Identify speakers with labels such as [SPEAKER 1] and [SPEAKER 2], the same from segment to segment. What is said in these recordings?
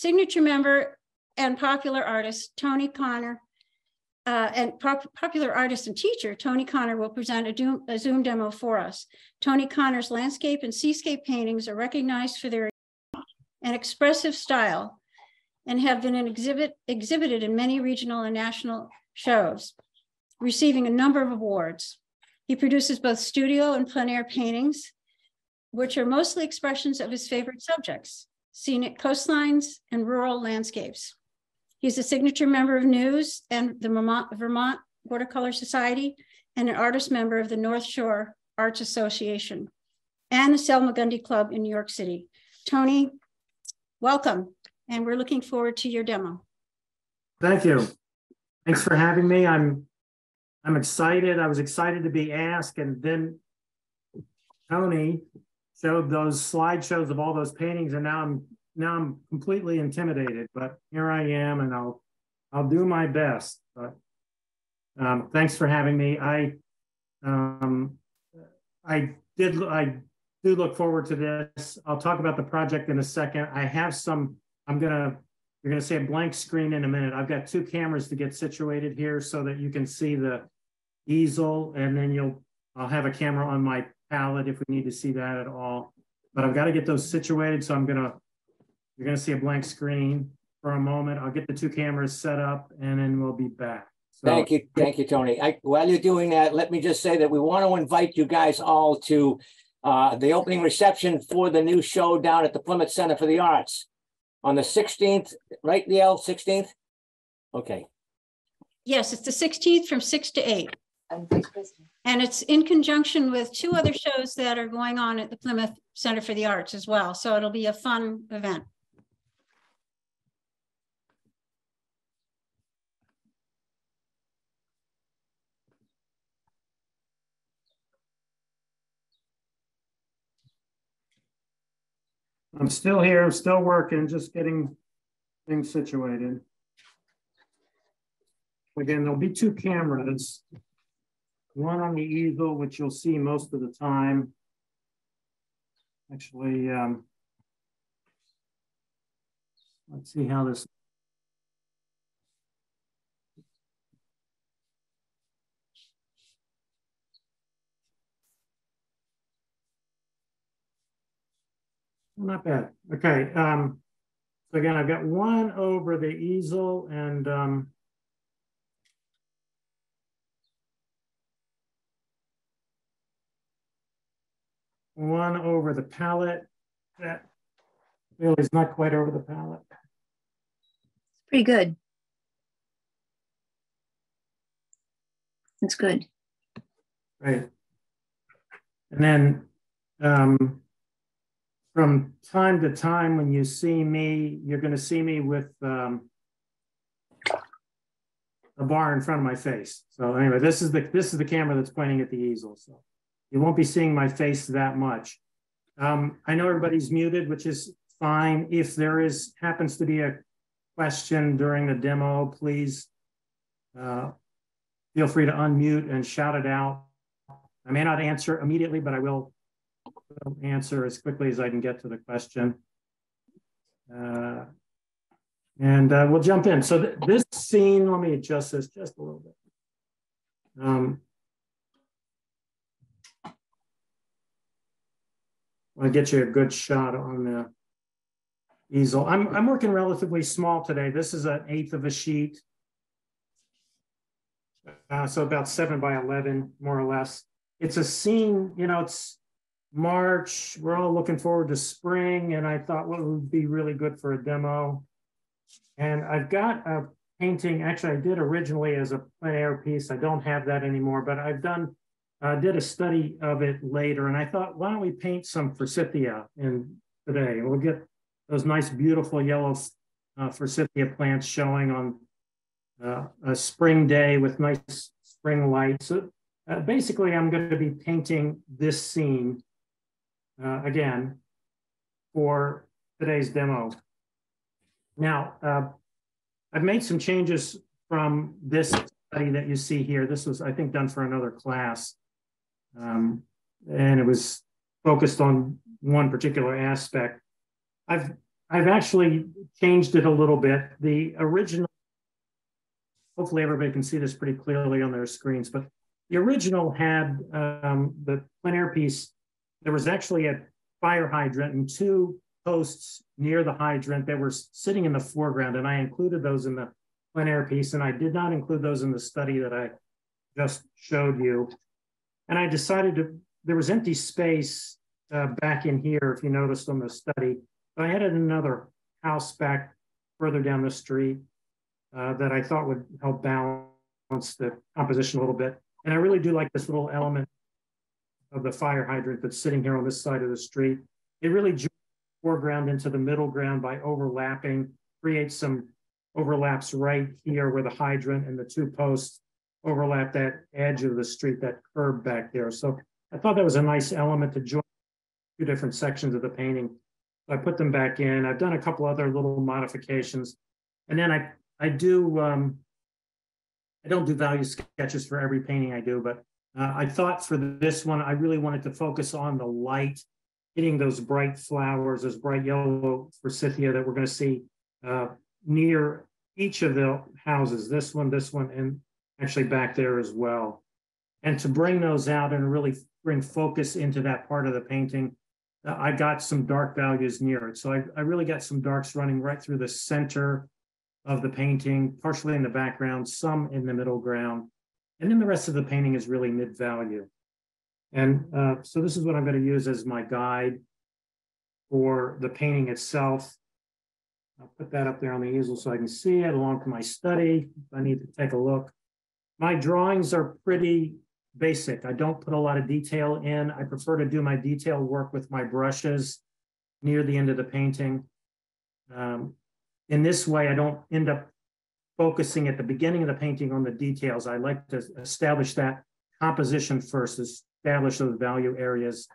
[SPEAKER 1] Signature member and popular artist Tony Connor, popular artist and teacher Tony Connor will present a Zoom demo for us. Tony Connor's landscape and seascape paintings are recognized for their and expressive style and have been exhibited in many regional and national shows, receiving a number of awards. He produces both studio and plein air paintings, which are mostly expressions of his favorite subjects, scenic coastlines and rural landscapes. He's a signature member of News and the Vermont Watercolor Society and an artist member of the North Shore Arts Association and the Salamagundi Club in New York City. Tony, welcome, and we're looking forward to your demo.
[SPEAKER 2] Thank you. Thanks for having me. I'm excited. I was excited to be asked, and then Tony showed those slideshows of all those paintings, and now I'm completely intimidated. But here I am, and I'll do my best. But thanks for having me. I do look forward to this. I'll talk about the project in a second. I have some. You're gonna see a blank screen in a minute. I've got two cameras to get situated here so that you can see the easel, and then I'll have a camera on my palette if we need to see that at all. But I've got to get those situated, so you're gonna see a blank screen for a moment. I'll get the two cameras set up, and then we'll be back. So,
[SPEAKER 3] thank you, Tony. While you're doing that, let me just say that we want to invite you guys all to the opening reception for the new show down at the Plymouth Center for the Arts on the 16th, right, Liel? 16th? Okay.
[SPEAKER 1] Yes, it's the 16th from 6 to 8. And it's in conjunction with two other shows that are going on at the Plymouth Center for the Arts as well. So it'll be a fun event.
[SPEAKER 2] I'm still here, I'm still working, just getting things situated. Again, there'll be two cameras, one on the easel, which you'll see most of the time. Actually, let's see how this. Not bad. Okay. So again, I've got one over the easel and one over the palette. That really is not quite over the palette.
[SPEAKER 4] It's pretty good. It's good.
[SPEAKER 2] Right. And then from time to time, when you see me, you're going to see me with a bar in front of my face. So anyway, this is the camera that's pointing at the easel. So you won't be seeing my face that much. I know everybody's muted, which is fine. If there happens to be a question during the demo, please feel free to unmute and shout it out. I may not answer immediately, but I will answer as quickly as I can get to the question. And we'll jump in. So this scene, let me adjust this just a little bit. I want to get you a good shot on the easel. I'm working relatively small today. This is 1/8 of a sheet. So about 7 by 11, more or less. It's a scene, it's March, we're all looking forward to spring, and I thought what would be really good for a demo. And I've got a painting, actually I did originally as a plein air piece. I don't have that anymore, but I've did a study of it later, and I thought, why don't we paint some forsythia today? We'll get those nice, beautiful yellow forsythia plants showing on a spring day with nice spring lights. So basically, I'm going to be painting this scene again for today's demo. Now, I've made some changes from this study that you see here. This was, I think, done for another class. And it was focused on one particular aspect. I've I've actually changed it a little bit. The original, hopefully everybody can see this pretty clearly on their screens, but the original had the plein air piece. There was actually a fire hydrant and two posts near the hydrant that were sitting in the foreground, and I included those in the plein air piece, and I did not include those in the study that I just showed you. And I decided there was empty space back in here, if you noticed on the study. So I added another house back further down the street that I thought would help balance the composition a little bit. And I really do like this little element of the fire hydrant that's sitting here on this side of the street. It really joins the foreground into the middle ground by overlapping, creates some overlaps right here where the hydrant and the two posts overlap that edge of the street, that curb back there. So I thought that was a nice element to join two different sections of the painting. So I put them back in. I've done a couple other little modifications. And then I don't do value sketches for every painting I do, but I thought for this one, I really wanted to focus on the light, hitting those bright flowers, those bright yellow forsythia that we're going to see near each of the houses, this one, and actually back there as well. And to bring those out and really bring focus into that part of the painting, I got some dark values near it. So I really got some darks running right through the center of the painting, partially in the background, some in the middle ground. And then the rest of the painting is really mid-value. And so this is what I'm going to use as my guide for the painting itself. I'll put that up there on the easel so I can see it along with my study if I need to take a look. My drawings are pretty basic. I don't put a lot of detail in. I prefer to do my detail work with my brushes near the end of the painting. In this way, I don't end up focusing at the beginning of the painting on the details. I like to establish that composition first, establish those value areas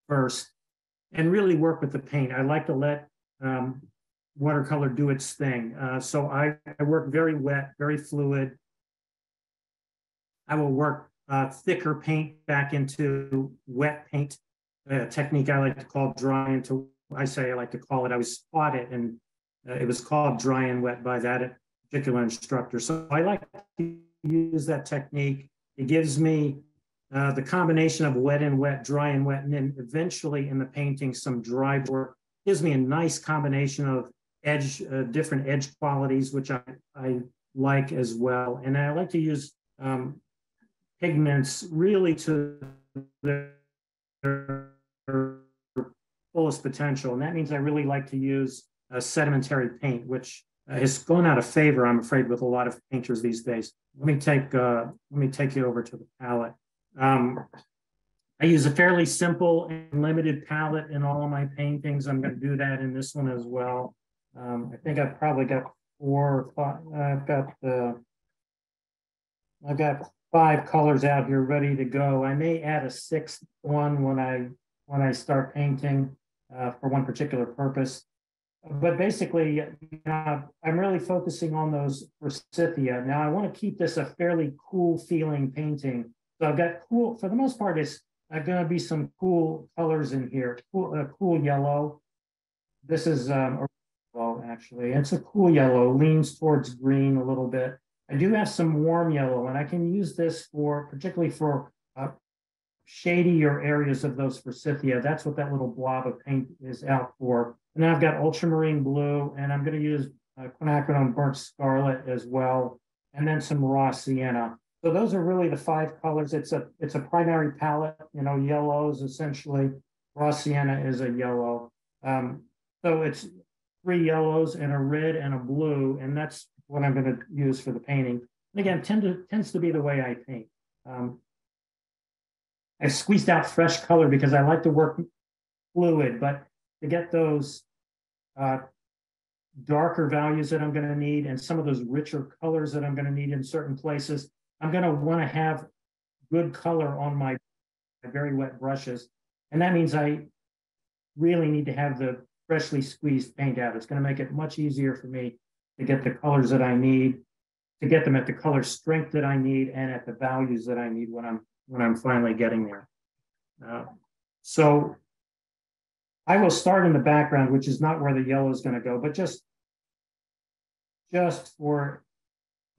[SPEAKER 2] first, and really work with the paint. I like to let watercolor do its thing. So I work very wet, very fluid. I will work thicker paint back into wet paint, technique I like to call dry into, I like to call it, I was taught it, and it was called dry and wet by that particular instructor. So I like to use that technique. It gives me the combination of wet and wet, dry and wet, and then eventually in the painting, some dry work. Gives me a nice combination of edge, different edge qualities, which I like as well. And I like to use pigments really to their fullest potential. And that means I really like to use a sedimentary paint, which has gone out of favor, I'm afraid, with a lot of painters these days. Let me take you over to the palette. I use a fairly simple and limited palette in all of my paintings. I'm going to do that in this one as well. I think I've probably got 4 or 5. I've got 5 colors out here ready to go. I may add a 6th one when I start painting for one particular purpose. But basically, I'm really focusing on those forsythia. Now, I want to keep this a fairly cool feeling painting. So I've got cool, for the most part, it's going to be some cool colors in here. Cool yellow. This is, well, actually, it's a cool yellow, leans towards green a little bit. I do have some warm yellow, and I can use this for, particularly for shadier areas of those forsythia. That's what that little blob of paint is out for. And then I've got ultramarine blue, and I'm going to use quinacridone burnt scarlet as well, and then some raw sienna. So those are really the 5 colors. It's a primary palette, yellows essentially. Raw sienna is a yellow. So it's 3 yellows and a red and a blue, and that's what I'm going to use for the painting. And again, tends to be the way I paint. I squeezed out fresh color because I like to work fluid, but to get those darker values that I'm going to need and some of those richer colors that I'm going to need in certain places, I'm going to want to have good color on my very wet brushes. And that means I really need to have the freshly squeezed paint out. It's going to make it much easier for me to get the colors that I need, to get them at the color strength that I need and at the values that I need when I'm finally getting there. So I will start in the background, which is not where the yellow is going to go, but just for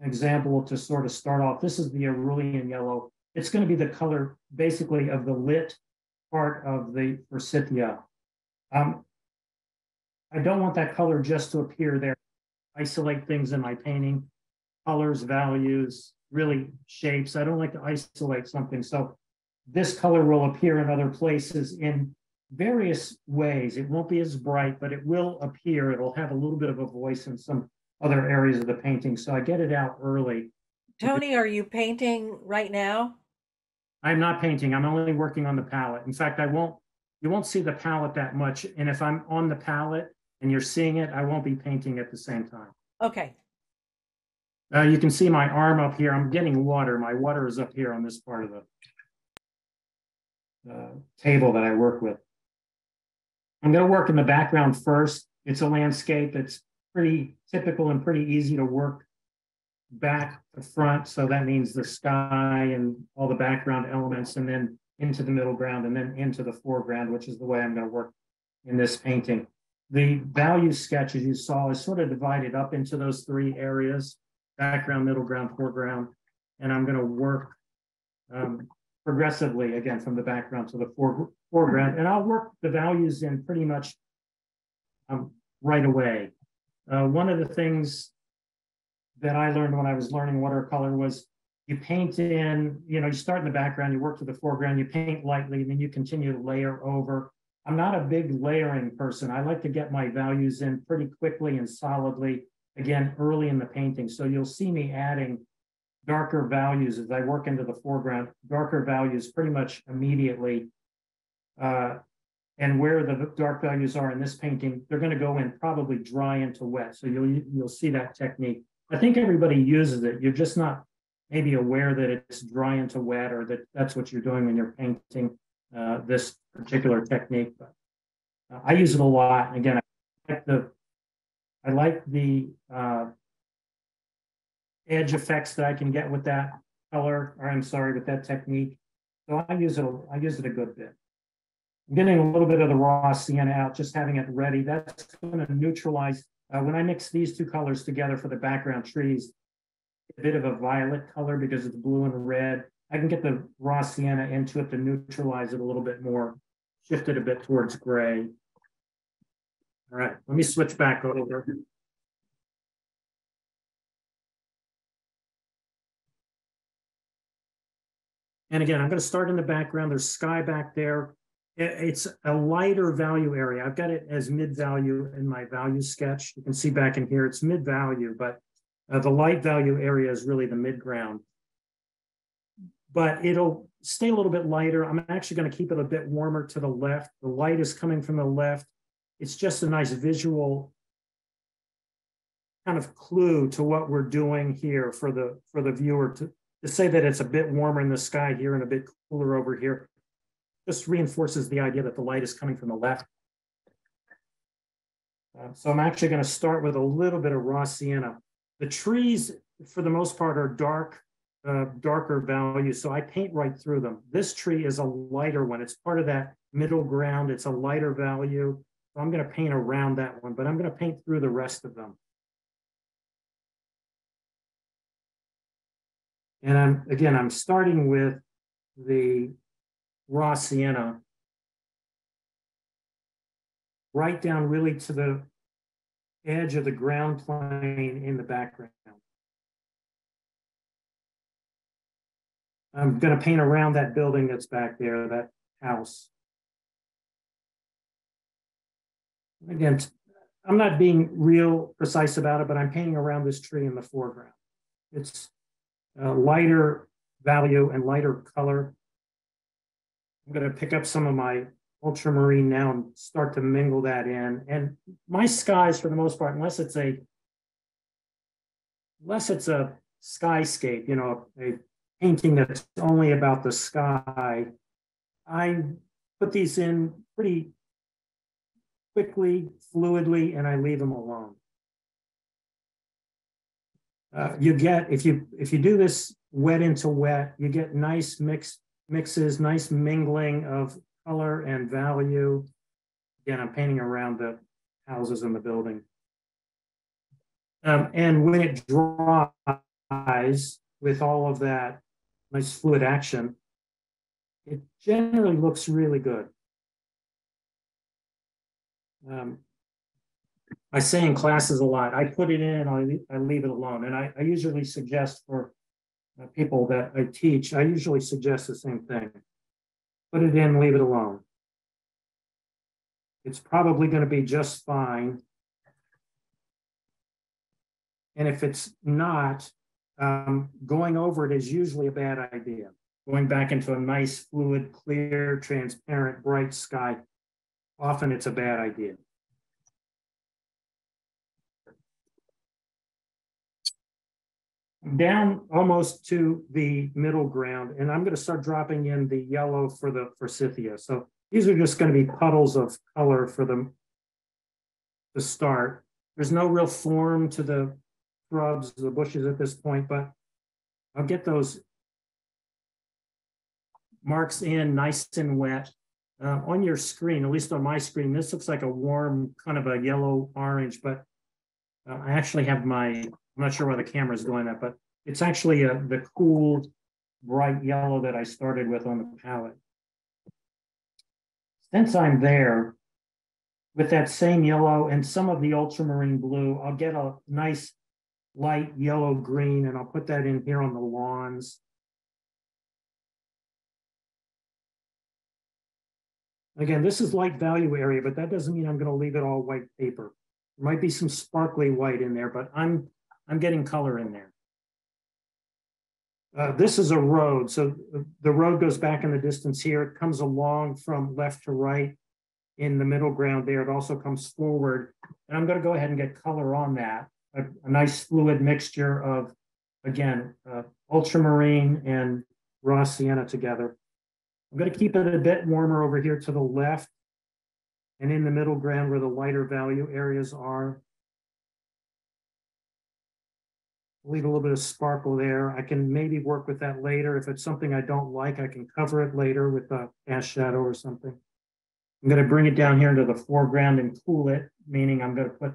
[SPEAKER 2] example, to sort of start off, this is the Aurelian yellow. It's going to be the color basically of the lit part of the forsythia. I don't want that color just to appear there. Isolate things in my painting, colors, values, really shapes. I don't like to isolate something. So this color will appear in other places in various ways. It won't be as bright, but it will appear. It'll have a little bit of a voice in some other areas of the painting. So I get it out early.
[SPEAKER 5] Tony, are you painting right now?
[SPEAKER 2] I'm not painting. I'm only working on the palette. In fact, you won't see the palette that much. And if I'm on the palette and you're seeing it, I won't be painting at the same time.
[SPEAKER 5] Okay.
[SPEAKER 2] You can see my arm up here. I'm getting water. My water is up here on this part of the table that I work with. I'm going to work in the background first. It's a landscape. It's pretty typical and pretty easy to work back to front. So that means the sky and all the background elements, and then into the middle ground, and then into the foreground, which is the way I'm going to work in this painting. The value sketch, as you saw, is sort of divided up into those three areas: background, middle ground, foreground. And I'm going to work progressively, again, from the background to the foreground. And I'll work the values in pretty much right away. One of the things that I learned when I was learning watercolor was you paint in, you start in the background, you work to the foreground, you paint lightly, and then you continue to layer over. I'm not a big layering person. I like to get my values in pretty quickly and solidly, again, early in the painting. So you'll see me adding darker values as I work into the foreground, darker values pretty much immediately. And where the dark values are in this painting, they're going to go in probably dry into wet. So you'll see that technique. I think everybody uses it. You're just not maybe aware that it's dry into wet, or that that's what you're doing when you're painting this particular technique. But I use it a lot. Again, I like the edge effects that I can get with that color, or I'm sorry, with that technique. So I use it a good bit. I'm getting a little bit of the raw sienna out, just having it ready. That's going to neutralize. When I mix these two colors together for the background trees, a bit of a violet color because it's blue and red. I can get the raw sienna into it to neutralize it a little bit more, shift it a bit towards gray. All right, let me switch back over. And again, I'm going to start in the background. There's sky back there. It's a lighter value area. I've got it as mid-value in my value sketch. You can see back in here, it's mid-value, but the light value area is really the mid-ground. But it'll stay a little bit lighter. I'm actually going to keep it a bit warmer to the left. The light is coming from the left. It's just a nice visual kind of clue to what we're doing here for the viewer to say that it's a bit warmer in the sky here and a bit cooler over here. Just reinforces the idea that the light is coming from the left. So I'm actually going to start with a little bit of raw sienna. The trees, for the most part, are darker values, so I paint right through them. This tree is a lighter one. It's part of that middle ground. It's a lighter value. So I'm going to paint around that one, but I'm going to paint through the rest of them. And I'm starting with the raw sienna right down really to the edge of the ground plane in the background. I'm going to paint around that building that's back there, that house. Again, I'm not being real precise about it, but I'm painting around this tree in the foreground. It's a lighter value and lighter color. I'm going to pick up some of my ultramarine now and start to mingle that in. And my skies, for the most part, unless it's a skyscape, a painting that's only about the sky, I put these in pretty quickly, fluidly, and I leave them alone. You get, if you do this wet into wet, you get nice mixes, nice mingling of color and value. Again, I'm painting around the houses in the building. And when it dries with all of that nice fluid action, it generally looks really good. I say in classes a lot, I put it in, I leave it alone. And I usually suggest for people that I teach, I usually suggest the same thing. Put it in, leave it alone. It's probably going to be just fine. And if it's not, going over it is usually a bad idea. Going back into a nice, fluid, clear, transparent, bright sky, often it's a bad idea. Down almost to the middle ground, and I'm going to start dropping in the yellow for the forsythia. So these are just going to be puddles of color for them to start. There's no real form to the shrubs, the bushes at this point, but I'll get those marks in nice and wet. On your screen, at least on my screen, this looks like a warm kind of a yellow orange, but I actually have I'm not sure where the camera is going at, but it's actually the cool, bright yellow that I started with on the palette. Since I'm there, with that same yellow and some of the ultramarine blue, I'll get a nice light yellow green, and I'll put that in here on the lawns. Again, this is light value area, but that doesn't mean I'm going to leave it all white paper. There might be some sparkly white in there, but I'm getting color in there. This is a road. So the road goes back in the distance here. It comes along from left to right in the middle ground there. It also comes forward. And I'm going to go ahead and get color on that. A nice fluid mixture of, again, ultramarine and raw sienna together. I'm going to keep it a bit warmer over here to the left and in the middle ground where the lighter value areas are. Leave a little bit of sparkle there. I can maybe work with that later. If it's something I don't like, I can cover it later with a cast shadow or something. I'm going to bring it down here into the foreground and cool it, meaning I'm going to put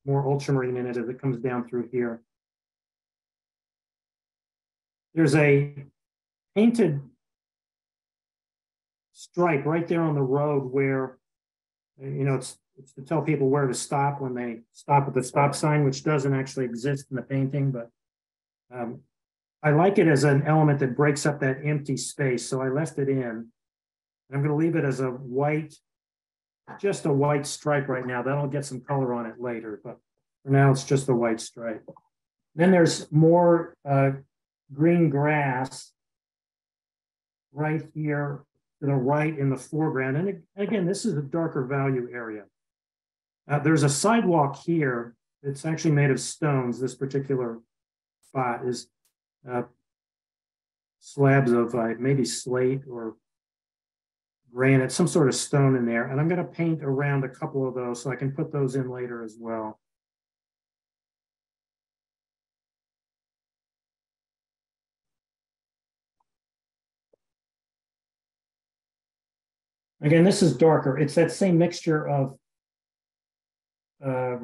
[SPEAKER 2] more ultramarine in it as it comes down through here. There's a painted stripe right there on the road where, it's to tell people where to stop when they stop at the stop sign, which doesn't actually exist in the painting, but I like it as an element that breaks up that empty space. So I left it in. I'm going to leave it as a white, just a white stripe right now. That'll get some color on it later, but for now it's just a white stripe. Then there's more green grass right here to the right in the foreground. And again, this is a darker value area. There's a sidewalk here. It's actually made of stones. This particular spot is slabs of maybe slate or granite, some sort of stone in there. And I'm going to paint around a couple of those so I can put those in later as well. Again, this is darker. It's that same mixture of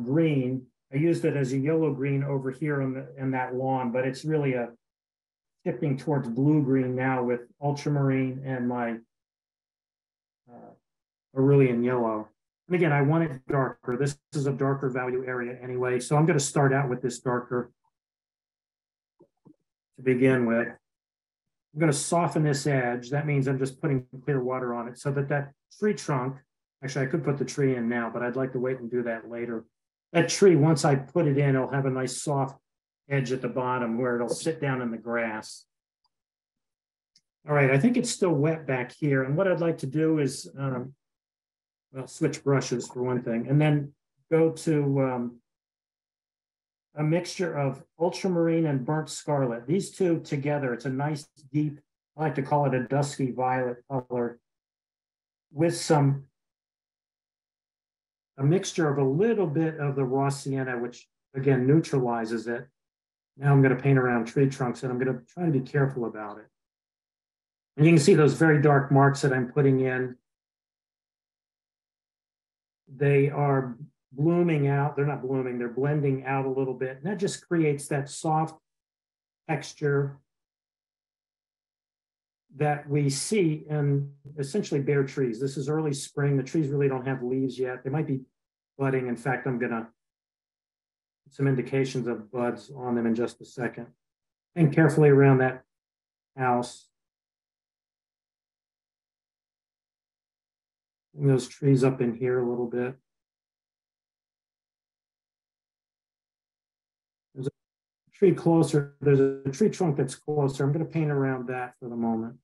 [SPEAKER 2] green. I used it as a yellow green over here in that lawn, but it's really a shifting towards blue green now with ultramarine and my cerulean yellow. And again, I want it darker. This is a darker value area anyway, so I'm going to start out with this darker to begin with. I'm going to soften this edge. That means I'm just putting clear water on it so that that tree trunk, actually I could put the tree in now, but I'd like to wait and do that later. That tree, once I put it in, it'll have a nice soft edge at the bottom where it'll sit down in the grass. All right, I think it's still wet back here. And what I'd like to do is, well, switch brushes for one thing, and then go to a mixture of ultramarine and burnt scarlet. These two together, it's a nice deep, I like to call it a dusky violet color with a mixture of a little bit of the raw sienna, which again neutralizes it. Now I'm going to paint around tree trunks, and I'm going to try to be careful about it. And you can see those very dark marks that I'm putting in they are blooming out. They're not blooming, they're blending out a little bit. And that just creates that soft texture that we see in essentially bare trees. This is early spring. The trees really don't have leaves yet. They might be budding. In fact, I'm gonna put some indications of buds on them in just a second. And carefully around that house. And those trees up in here a little bit. There's a tree closer. There's a tree trunk that's closer. I'm going to paint around that for the moment.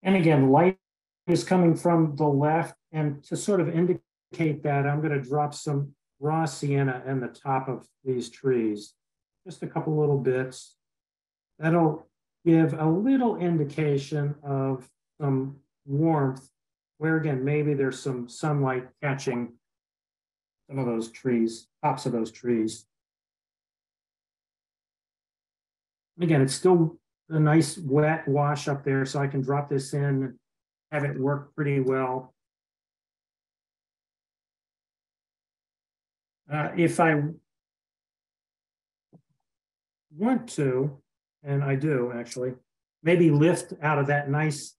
[SPEAKER 2] And again, light is coming from the left. And to sort of indicate that, I'm going to drop some raw sienna in the top of these trees. Just a couple little bits. That'll give a little indication of some warmth, where again, maybe there's some sunlight catching some of those trees, tops of those trees. Again, it's still a nice wet wash up there, so I can drop this in, have it work pretty well. If I want to, and I do actually, maybe lift out of that nice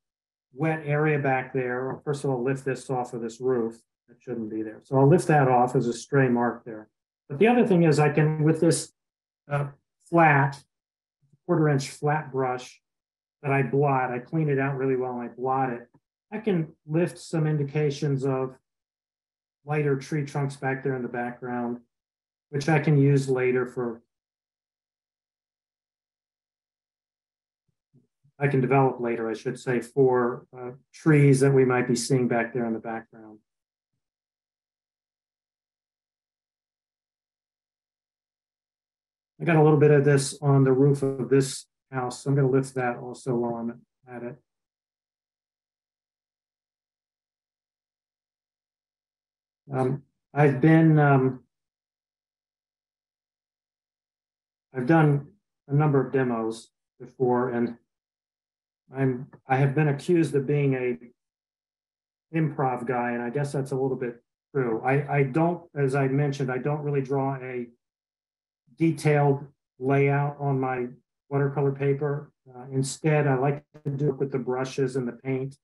[SPEAKER 2] wet area back there. Or first of all, lift this off of this roof. That shouldn't be there. So I'll lift that off as a stray mark there. But the other thing is I can, with this flat, 1/4-inch flat brush that I blot, I clean it out really well and I blot it. I can lift some indications of lighter tree trunks back there in the background, which I can use later for, I can develop later, I should say, for trees that we might be seeing back there in the background. I got a little bit of this on the roof of this house, so I'm going to lift that also while I'm at it. I've done a number of demos before, and I have been accused of being a improv guy, and I guess that's a little bit true. I don't, as I mentioned, I don't really draw a detailed layout on my watercolor paper. Instead, I like to do it with the brushes and the paint.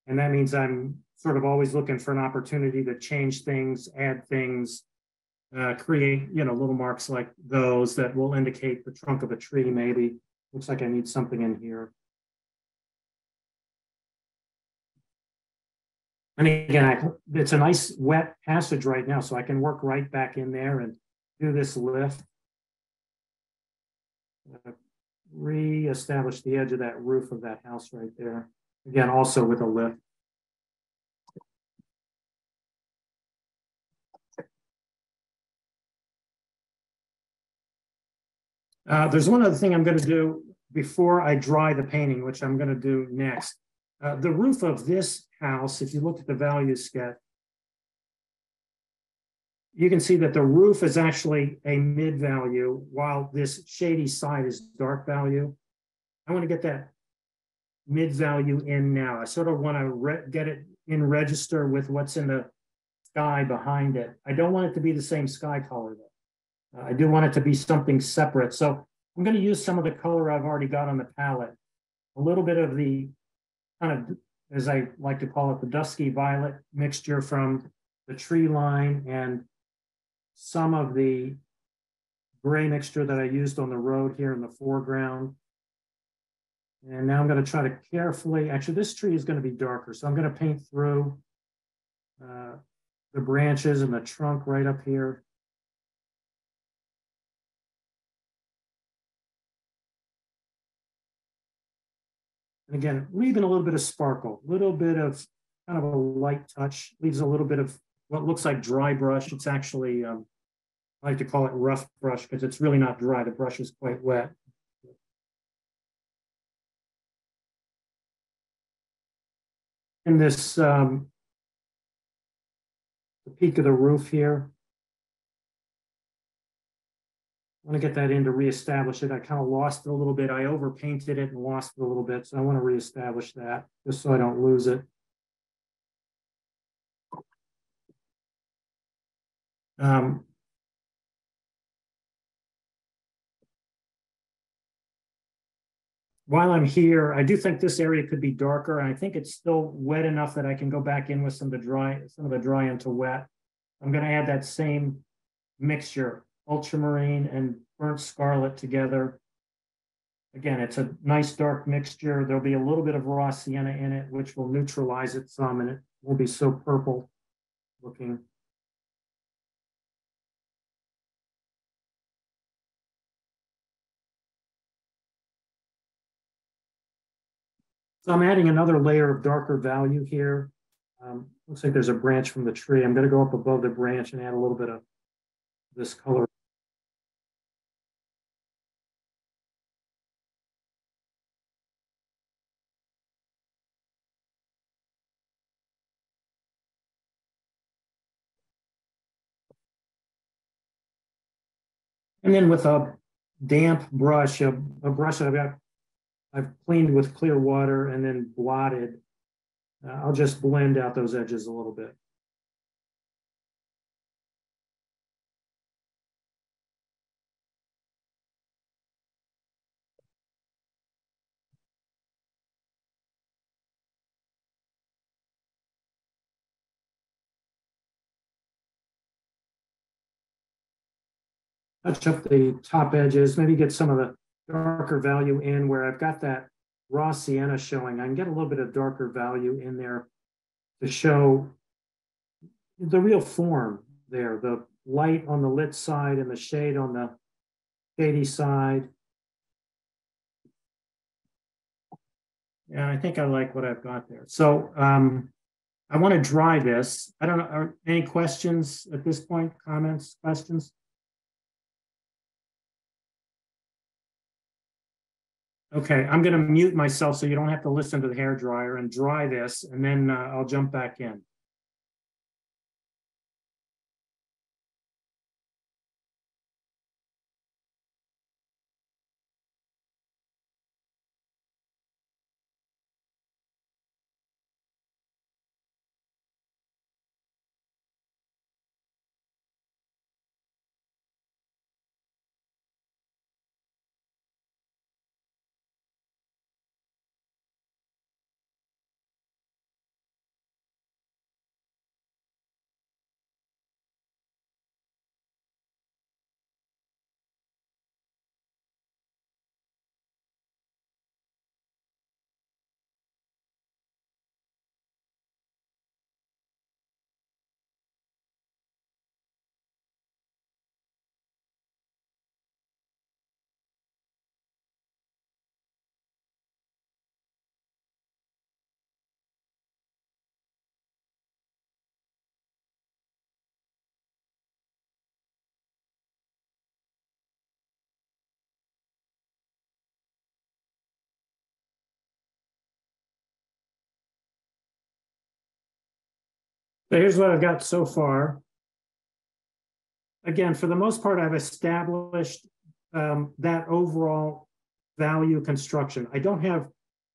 [SPEAKER 2] And that means I'm sort of always looking for an opportunity to change things, add things, create, little marks like those that will indicate the trunk of a tree, maybe. Looks like I need something in here. And again, it's a nice wet passage right now, so I can work right back in there and do this lift. Re-establish the edge of that roof of that house right there. Again, also with a lift. There's one other thing I'm going to do before I dry the painting, which I'm going to do next. The roof of this house, if you look at the value sketch, you can see that the roof is actually a mid value, while this shady side is dark value. I want to get that mid value in now. I sort of want to get it in register with what's in the sky behind it. I don't want it to be the same sky color though. I do want it to be something separate. So I'm going to use some of the color I've already got on the palette. A little bit of the kind of, as I like to call it, the dusky violet mixture from the tree line, and some of the gray mixture that I used on the road here in the foreground. And now I'm going to try to carefully, actually this tree is going to be darker, so I'm going to paint through the branches and the trunk right up here. And again, leaving a little bit of sparkle, a little bit of kind of a light touch, leaves a little bit of what looks like dry brush. It's actually, I like to call it rough brush because it's really not dry. The brush is quite wet. In this, the peak of the roof here, want to get that in to reestablish it. I kind of lost it a little bit. I overpainted it and lost it a little bit. So I want to reestablish that just so I don't lose it. While I'm here, I do think this area could be darker. And I think it's still wet enough that I can go back in with some of the dry into wet. I'm going to add that same mixture, ultramarine and burnt scarlet together. Again, it's a nice dark mixture. There'll be a little bit of raw sienna in it, which will neutralize it some, and it won't be so purple looking. So I'm adding another layer of darker value here. Looks like there's a branch from the tree. I'm going to go up above the branch and add a little bit of this color. And then with a damp brush, a brush that I've cleaned with clear water and then blotted, I'll just blend out those edges a little bit. Touch up the top edges, maybe get some of the darker value in where I've got that raw sienna showing. I can get a little bit of darker value in there to show the real form there, the light on the lit side and the shade on the shady side. Yeah, I think I like what I've got there. So I want to dry this. I don't know, are any questions at this point? Comments, questions? Okay, I'm going to mute myself so you don't have to listen to the hairdryer and dry this, and then I'll jump back in. So here's what I've got so far. Again, for the most part, I've established that overall value construction. I don't have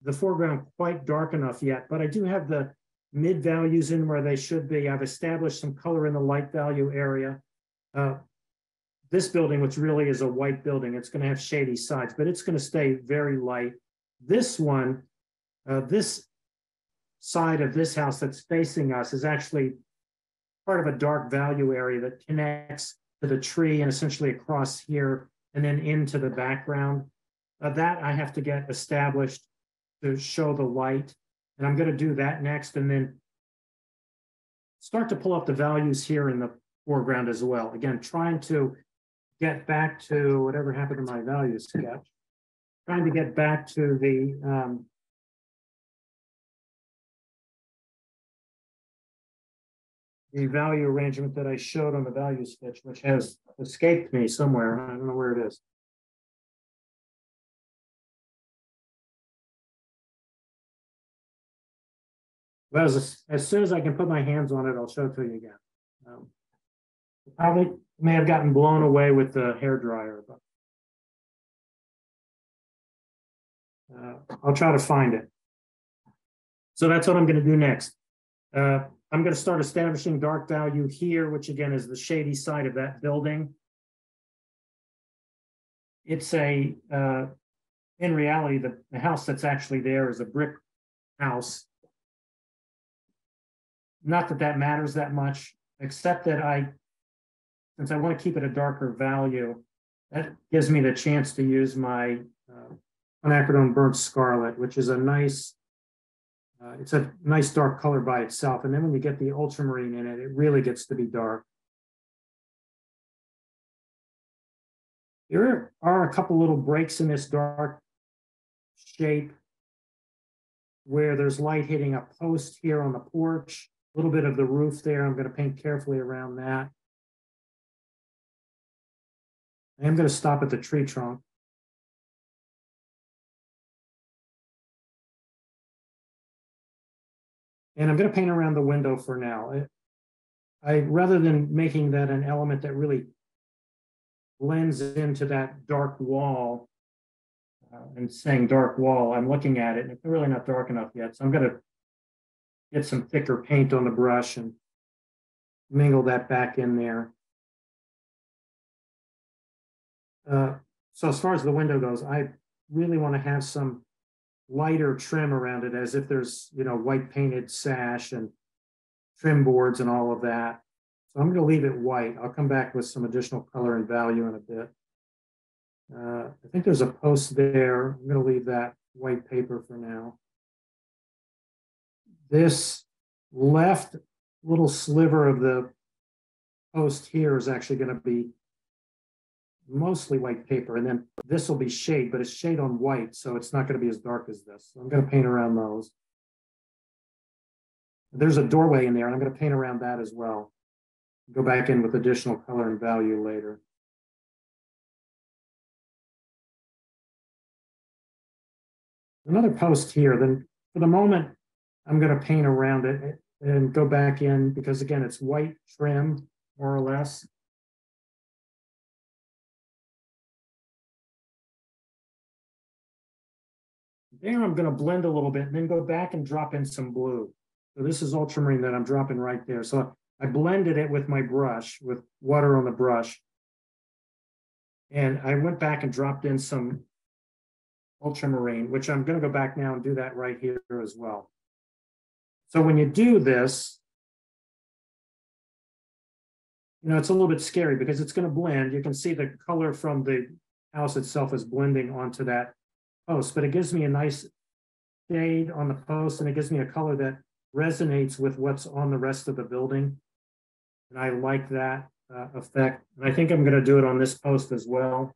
[SPEAKER 2] the foreground quite dark enough yet, but I do have the mid values in where they should be. I've established some color in the light value area. This building, which really is a white building, it's going to have shady sides, but it's going to stay very light. This one, this side of this house that's facing us is actually part of a dark value area that connects to the tree and essentially across here and then into the background. That I have to get established to show the light. And I'm going to do that next and then start to pull up the values here in the foreground as well. Again, trying to get back to whatever happened to my value sketch. Trying to get back to the value arrangement that I showed on the value sketch, which has escaped me somewhere. I don't know where it is. Well, as soon as I can put my hands on it, I'll show it to you again. Probably may have gotten blown away with the hairdryer, but I'll try to find it. So that's what I'm going to do next. I'm going to start establishing dark value here, which again is the shady side of that building. It's in reality, the house that's actually there is a brick house. Not that that matters that much, except that since I want to keep it a darker value, that gives me the chance to use my quinacridone burnt scarlet, which is a nice, it's a nice dark color by itself. And then when you get the ultramarine in it, it really gets to be dark. There are a couple little breaks in this dark shape where there's light hitting a post here on the porch, a little bit of the roof there. I'm going to paint carefully around that. I am going to stop at the tree trunk. And I'm going to paint around the window for now. Rather than making that an element that really blends into that dark wall and saying dark wall, I'm looking at it and it's really not dark enough yet. So I'm going to get some thicker paint on the brush and mingle that back in there. So as far as the window goes, I really want to have some lighter trim around it, as if there's, white painted sash and trim boards and all of that. So I'm going to leave it white. I'll come back with some additional color and value in a bit. I think there's a post there. I'm going to leave that white paper for now. This left little sliver of the post here is actually going to be mostly white paper, and then this will be shade, but it's shade on white, so it's not going to be as dark as this. So I'm going to paint around those. There's a doorway in there, and I'm going to paint around that as well. Go back in with additional color and value later. Another post here. Then for the moment, I'm going to paint around it and go back in, because again, it's white trim, more or less. There, I'm going to blend a little bit and then go back and drop in some blue. So this is ultramarine that I'm dropping right there. So I blended it with my brush, with water on the brush. And I went back and dropped in some ultramarine, which I'm going to go back now and do that right here as well. So when you do this, it's a little bit scary because it's going to blend. You can see the color from the house itself is blending onto that post, but it gives me a nice shade on the post, and it gives me a color that resonates with what's on the rest of the building. And I like that effect. And I think I'm going to do it on this post as well.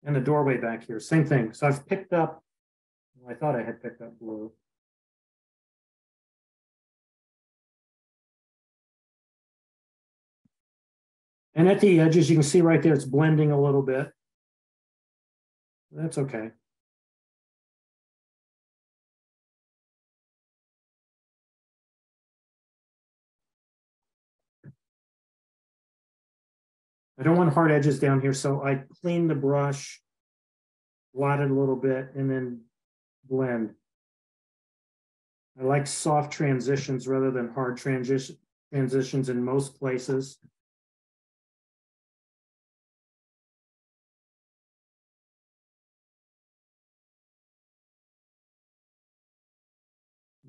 [SPEAKER 2] And the doorway back here, same thing. So I've picked up, well, I thought I had picked up blue. And at the edges, you can see right there, it's blending a little bit. That's okay. I don't want hard edges down here, so I clean the brush, blot it a little bit, and then blend. I like soft transitions rather than hard transitions in most places.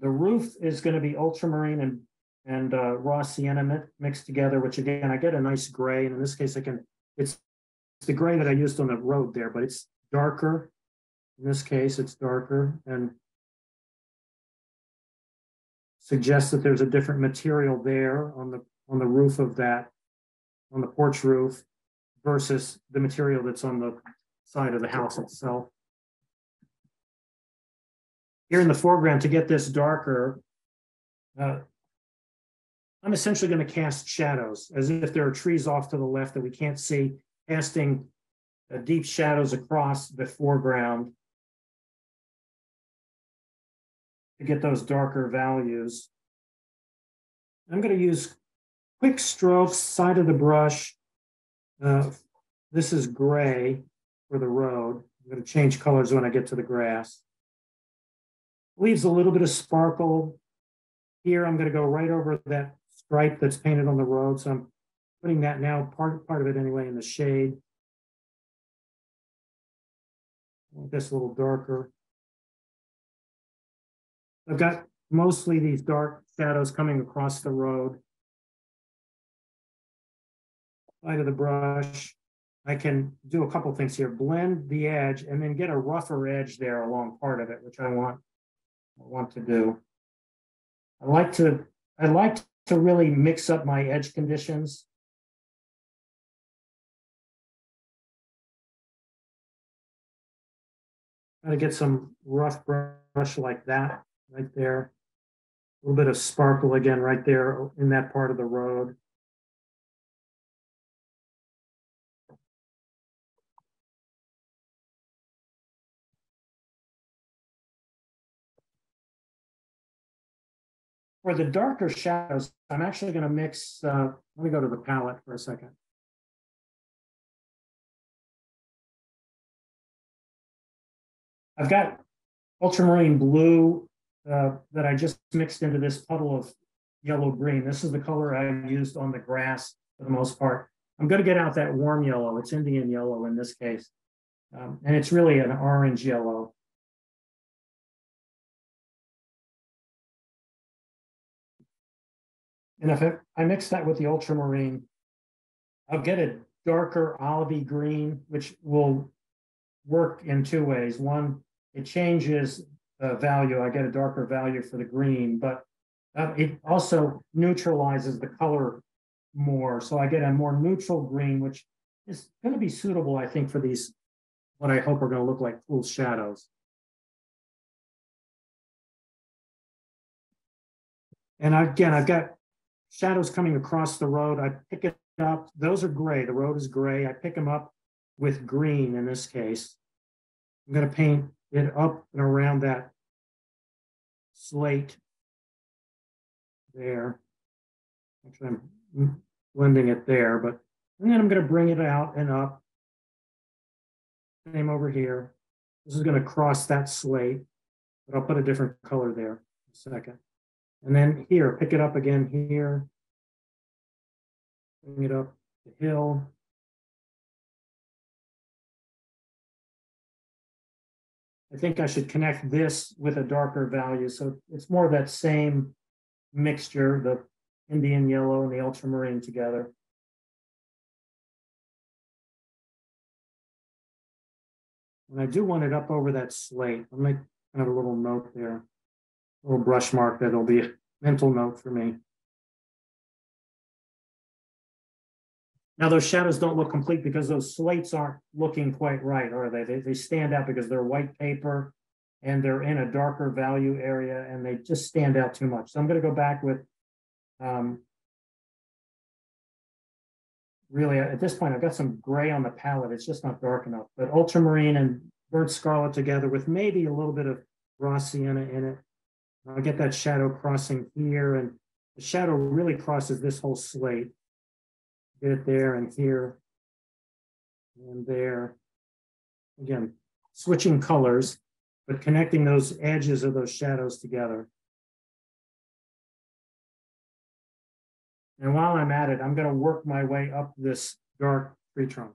[SPEAKER 2] The roof is going to be ultramarine and raw sienna mixed together, which again, I get a nice gray. And in this case, it's the gray that I used on the road there, but it's darker. In this case, it's darker and suggests that there's a different material there on the roof of that, on the porch roof, versus the material that's on the side of the house itself. Here in the foreground, to get this darker, I'm essentially going to cast shadows, as if there are trees off to the left that we can't see, casting deep shadows across the foreground to get those darker values. I'm going to use quick strokes, side of the brush. This is gray for the road. I'm going to change colors when I get to the grass. Leaves a little bit of sparkle. Here, I'm going to go right over that stripe that's painted on the road. So I'm putting that now, part of it anyway, in the shade. This a little darker. I've got mostly these dark shadows coming across the road. Side of the brush. I can do a couple things here. Blend the edge and then get a rougher edge there along part of it, which I want to do. I like to really mix up my edge conditions. Try to get some rough brush like that right there. A little bit of sparkle again right there in that part of the road. For the darker shadows, I'm actually going to mix, let me go to the palette for a second. I've got ultramarine blue that I just mixed into this puddle of yellow-green. This is the color I used on the grass for the most part. I'm going to get out that warm yellow. It's Indian yellow in this case. And it's really an orange yellow. And if I mix that with the ultramarine, I'll get a darker olivey green, which will work in two ways. One, it changes the value. I get a darker value for the green, but it also neutralizes the color more. So I get a more neutral green, which is going to be suitable, I think, for these, what I hope are going to look like cool shadows. And again, I've got shadows coming across the road. I pick it up. Those are gray. The road is gray. I pick them up with green in this case. I'm going to paint it up and around that slate there. Actually, I'm blending it there, but and then I'm going to bring it out and up. Same over here. This is going to cross that slate, but I'll put a different color there in a second. And then here, pick it up again here. Bring it up the hill. I think I should connect this with a darker value. So it's more of that same mixture, the Indian yellow and the ultramarine together. And I do want it up over that slate. I'll make kind of a little note there, a little brush mark that'll be a mental note for me. Now those shadows don't look complete because those slates aren't looking quite right, are they? They stand out because they're white paper and they're in a darker value area and they just stand out too much. So I'm going to go back with, really at this point, I've got some gray on the palette. It's just not dark enough, but ultramarine and burnt scarlet together with maybe a little bit of raw sienna in it. I'll get that shadow crossing here, and the shadow really crosses this whole slate. Get it there and here and there. Again, switching colors, but connecting those edges of those shadows together. And while I'm at it, I'm going to work my way up this dark tree trunk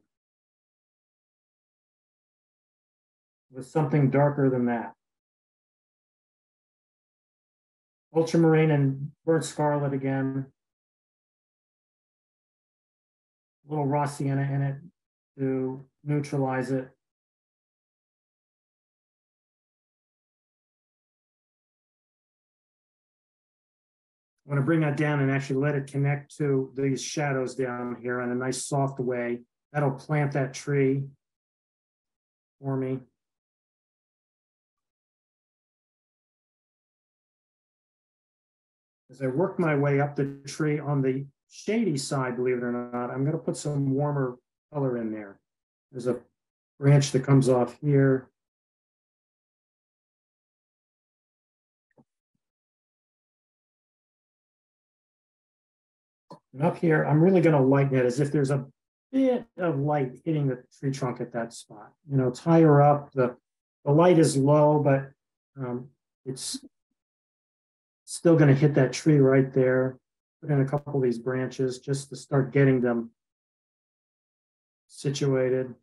[SPEAKER 2] with something darker than that. Ultramarine and burnt scarlet again. A little raw sienna in it to neutralize it. I'm going to bring that down and actually let it connect to these shadows down here in a nice soft way. That'll plant that tree for me. As I work my way up the tree on the shady side, believe it or not, I'm going to put some warmer color in there. There's a branch that comes off here. And up here, I'm really going to lighten it as if there's a bit of light hitting the tree trunk at that spot. You know, it's higher up. The light is low, but it's still going to hit that tree right there. Put in a couple of these branches just to start getting them situated.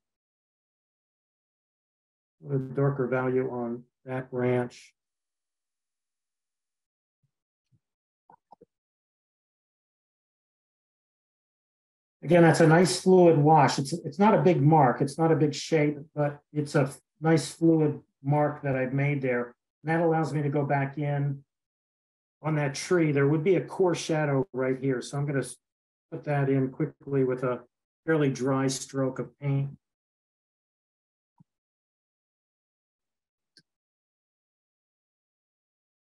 [SPEAKER 2] Put a darker value on that branch. Again, that's a nice fluid wash. It's not a big mark. It's not a big shape, but it's a nice fluid mark that I've made there. And that allows me to go back in on that tree. There would be a core shadow right here. So I'm going to put that in quickly with a fairly dry stroke of paint.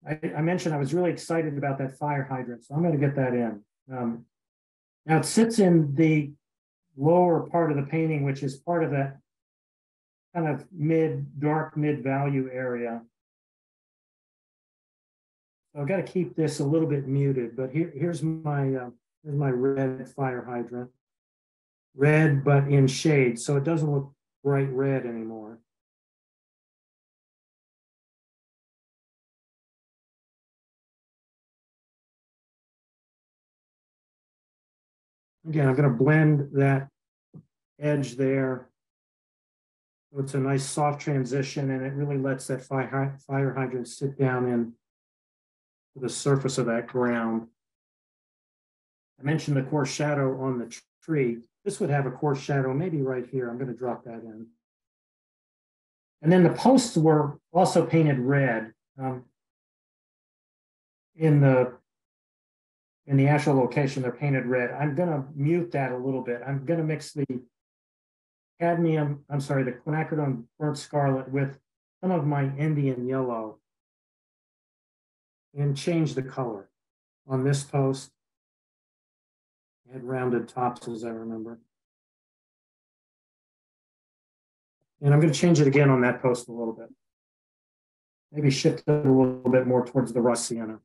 [SPEAKER 2] I mentioned I was really excited about that fire hydrant, so I'm going to get that in. Now it sits in the lower part of the painting, which is part of that kind of dark mid value area. So I've got to keep this a little bit muted, but here's my red fire hydrant. Red, but in shade, so it doesn't look bright red anymore. Again, I'm going to blend that edge there. It's a nice soft transition, and it really lets that fire hydrant sit down in the surface of that ground. I mentioned the coarse shadow on the tree. This would have a coarse shadow maybe right here. I'm going to drop that in. And then the posts were also painted red in the actual location. They're painted red. I'm going to mute that a little bit. I'm going to mix the quinacridone burnt scarlet with some of my Indian yellow and change the color on this post. It had rounded tops, as I remember. And I'm going to change it again on that post a little bit. Maybe shift it a little bit more towards the rust sienna.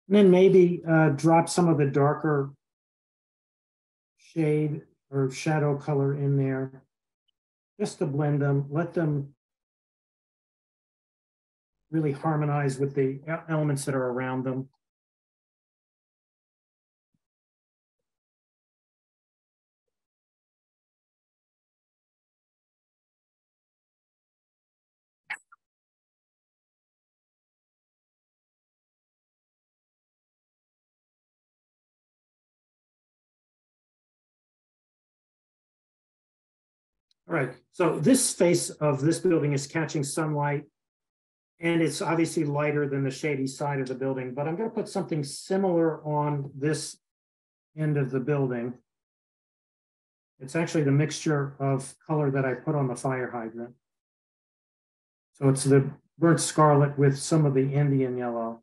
[SPEAKER 2] And then maybe drop some of the darker shade or shadow color in there just to blend them, let them really harmonize with the elements that are around them. All right, so this face of this building is catching sunlight, and it's obviously lighter than the shady side of the building, but I'm going to put something similar on this end of the building. It's actually the mixture of color that I put on the fire hydrant. So it's the burnt scarlet with some of the Indian yellow.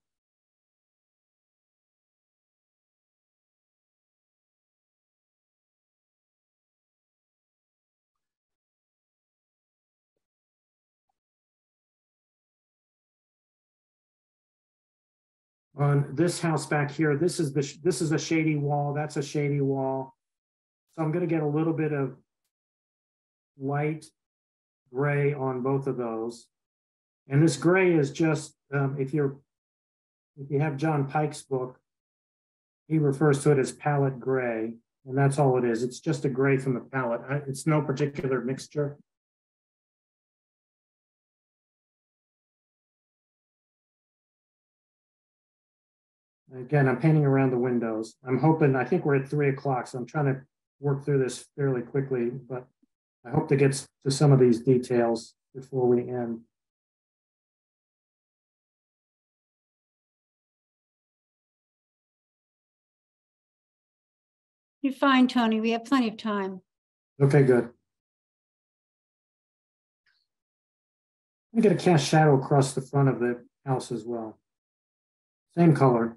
[SPEAKER 2] On this house back here, this is a shady wall. That's a shady wall. So I'm going to get a little bit of light gray on both of those. And this gray is just if you have John Pike's book, he refers to it as palette gray, and that's all it is. It's just a gray from the palette. It's no particular mixture. Again, I'm painting around the windows. I think we're at 3 o'clock, so I'm trying to work through this fairly quickly, but I hope to get to some of these details before we end.
[SPEAKER 1] You're fine, Tony. We have plenty of time.
[SPEAKER 2] Okay, good. I'm going to cast shadow across the front of the house as well. Same color.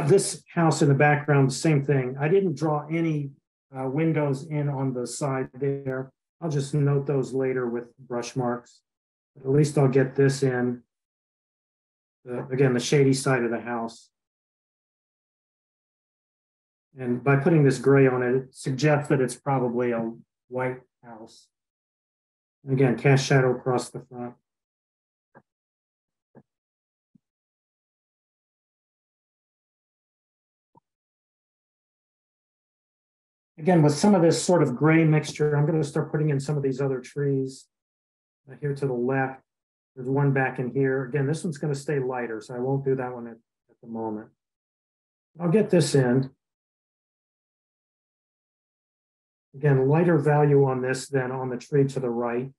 [SPEAKER 2] This house in the background, the same thing. I didn't draw any windows in on the side there. I'll just note those later with brush marks. But at least I'll get this in. Again, the shady side of the house. And by putting this gray on it, it suggests that it's probably a white house. And again, cast shadow across the front. Again, with some of this sort of gray mixture, I'm going to start putting in some of these other trees. Here to the left, there's one back in here. Again, this one's going to stay lighter, so I won't do that one at the moment. I'll get this in. Again, lighter value on this than on the tree to the right,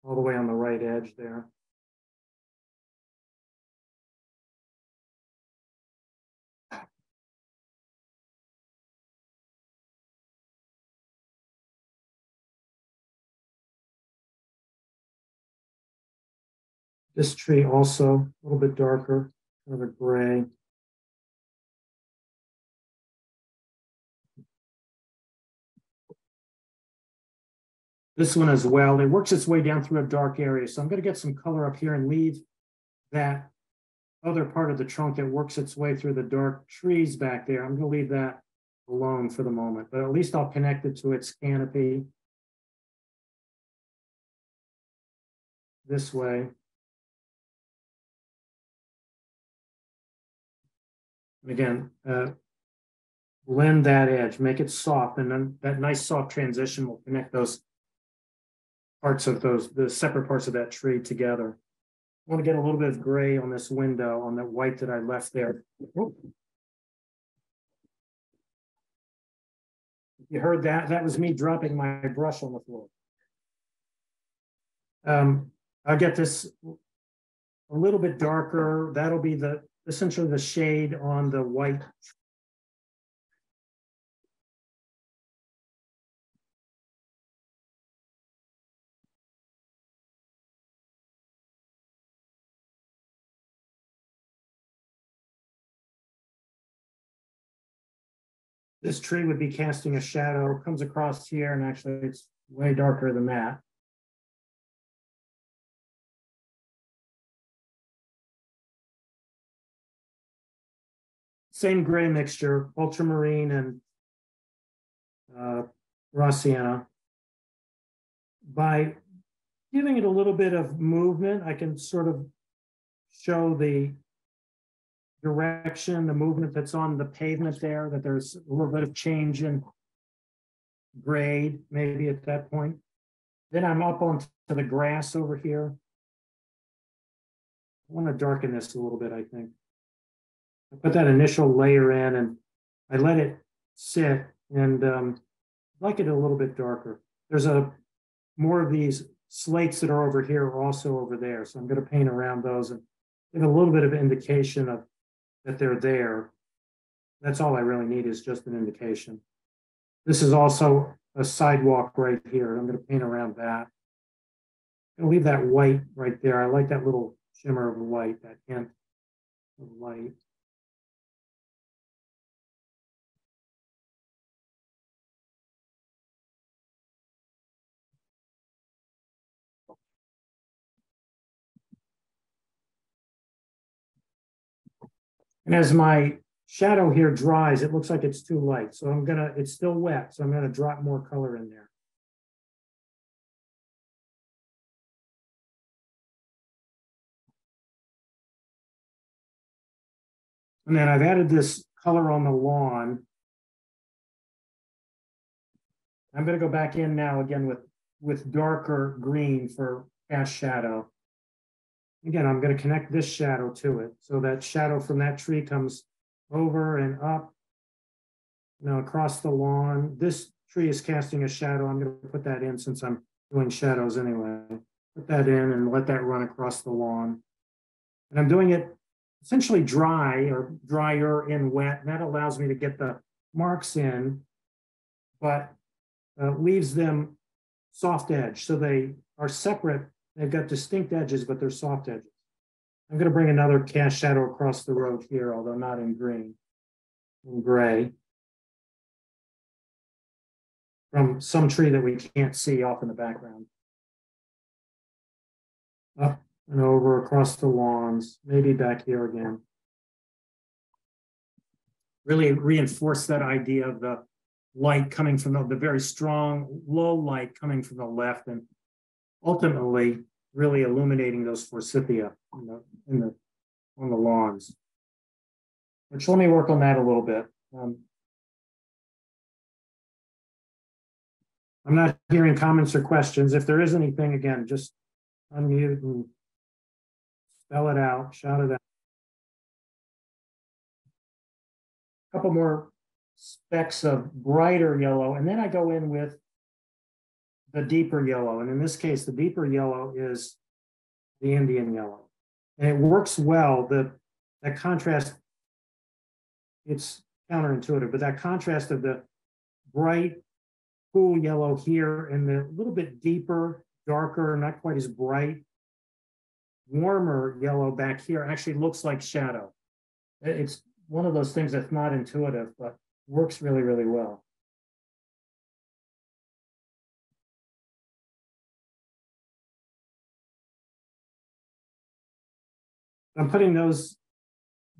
[SPEAKER 2] all the way on the right edge there. This tree also a little bit darker, kind of a gray. This one as well, it works its way down through a dark area. So I'm going to get some color up here and leave that other part of the trunk that works its way through the dark trees back there. I'm going to leave that alone for the moment, but at least I'll connect it to its canopy this way. And again, blend that edge, make it soft, and then that nice soft transition will connect those parts of the separate parts of that tree together. I want to get a little bit of gray on this window, on that white that I left there. Oh. You heard that? That was me dropping my brush on the floor. I'll get this a little bit darker. That'll be essentially the shade on the white. This tree would be casting a shadow, comes across here, and actually it's way darker than that. Same gray mixture, ultramarine and raw sienna. By giving it a little bit of movement, I can sort of show the direction, the movement that's on the pavement there, that there's a little bit of change in grade, maybe at that point. Then I'm up onto the grass over here. I want to darken this a little bit, I think. I put that initial layer in and I let it sit, and I like it a little bit darker. There's more of these slates that are over here are also over there. So I'm going to paint around those and give a little bit of indication of that they're there. That's all I really need, is just an indication. This is also a sidewalk right here. I'm going to paint around that. I'm going to leave that white right there. I like that little shimmer of light, that hint of light. And as my shadow here dries, it looks like it's too light. So it's still wet, so I'm gonna drop more color in there. And then I've added this color on the lawn. I'm gonna go back in now again with darker green for cast shadow. Again, I'm going to connect this shadow to it. So that shadow from that tree comes over and up, across the lawn. This tree is casting a shadow. I'm going to put that in since I'm doing shadows anyway. Put that in and let that run across the lawn. And I'm doing it essentially dry or drier in wet. And that allows me to get the marks in, but leaves them soft edge. So they are separate. They've got distinct edges, but they're soft edges. I'm going to bring another cast shadow across the road here, although not in green, in gray, from some tree that we can't see off in the background. Up and over across the lawns, maybe back here again. Really reinforce that idea of the light coming from the very strong, low light coming from the left, and ultimately really illuminating those forsythia on the lawns. Which, let me work on that a little bit. I'm not hearing comments or questions. If there is anything, again, just unmute and spell it out, shout it out. A couple more specks of brighter yellow, and then I go in with the deeper yellow. And in this case, the deeper yellow is the Indian yellow. And it works well. That contrast, it's counterintuitive, but that contrast of the bright, cool yellow here and the little bit deeper, darker, not quite as bright, warmer yellow back here actually looks like shadow. It's one of those things that's not intuitive, but works really, really well. I'm putting those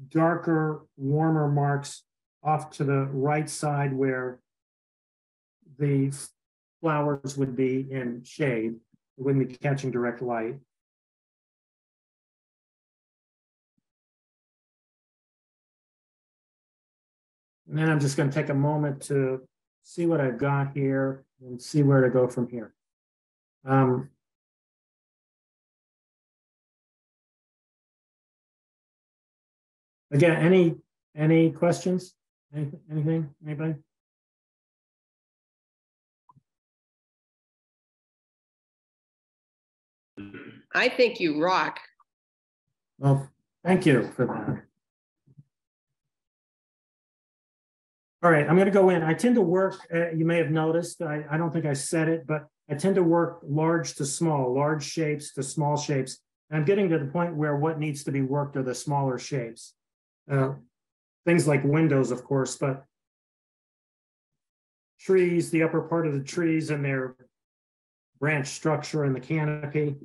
[SPEAKER 2] darker, warmer marks off to the right side where the flowers would be in shade. It wouldn't be catching direct light. And then I'm just going to take a moment to see what I've got here and see where to go from here. Again, any questions? Anything? Anybody?
[SPEAKER 6] I think you rock.
[SPEAKER 2] Well, thank you for that. All right, I'm going to go in. I tend to work, you may have noticed, I don't think I said it, but I tend to work large to small, large shapes to small shapes. And I'm getting to the point where what needs to be worked are the smaller shapes. Things like windows, of course, but trees, the upper part of the trees and their branch structure and the canopy.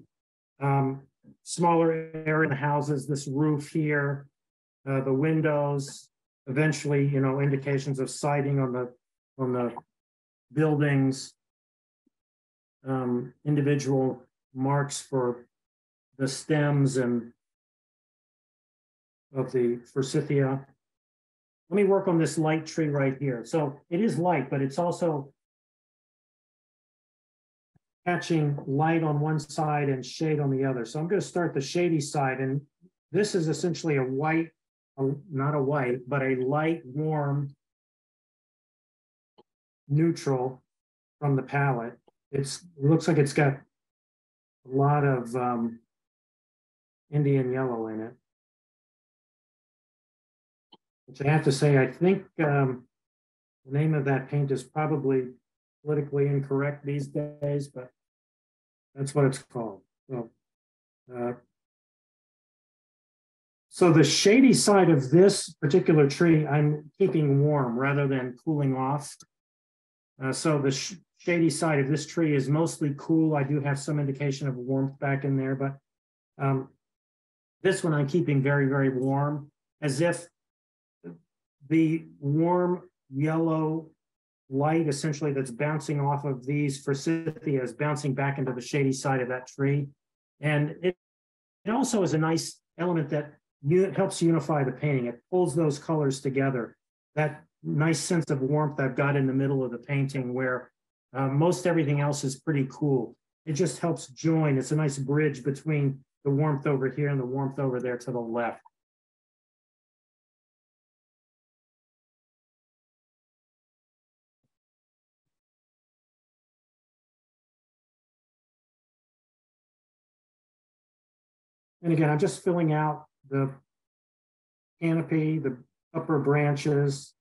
[SPEAKER 2] Smaller area in the houses, this roof here, the windows, eventually, you know, indications of siding on the buildings, individual marks for the stems and of the forsythia. Let me work on this light tree right here. So it is light, but it's also catching light on one side and shade on the other. So I'm going to start the shady side, and this is essentially a white, not a white, but a light, warm, neutral from the palette. It looks like it's got a lot of Indian yellow in it. Which I have to say, I think the name of that paint is probably politically incorrect these days, but that's what it's called. So the shady side of this particular tree, I'm keeping warm rather than cooling off. So the shady side of this tree is mostly cool. I do have some indication of warmth back in there, but this one I'm keeping very, very warm, as if the warm yellow light essentially that's bouncing off of these forsythia is bouncing back into the shady side of that tree. And it also is a nice element that helps unify the painting. It pulls those colors together. That nice sense of warmth I've got in the middle of the painting where most everything else is pretty cool. It just helps join. It's a nice bridge between the warmth over here and the warmth over there to the left. And again, I'm just filling out the canopy, the upper branches,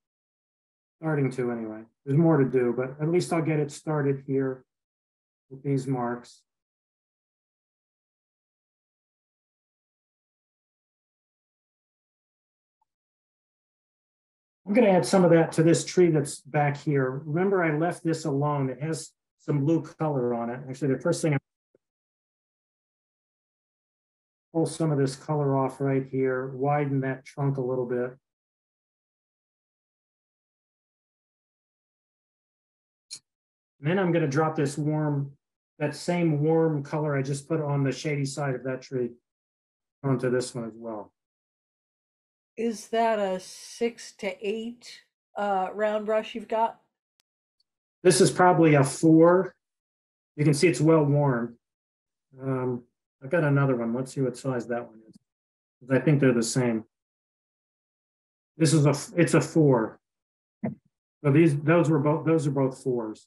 [SPEAKER 2] starting to anyway. There's more to do, but at least I'll get it started here with these marks. I'm going to add some of that to this tree that's back here. Remember, I left this alone. It has some blue color on it. Actually, the first thing, I pull some of this color off right here, widen that trunk a little bit. And then I'm going to drop this that same warm color I just put on the shady side of that tree onto this one as well.
[SPEAKER 5] Is that a 6 to 8 round brush you've got?
[SPEAKER 2] This is probably a 4. You can see it's well worn. I've got another one. Let's see what size that one is. I think they're the same. This is it's a 4. So those are both 4s.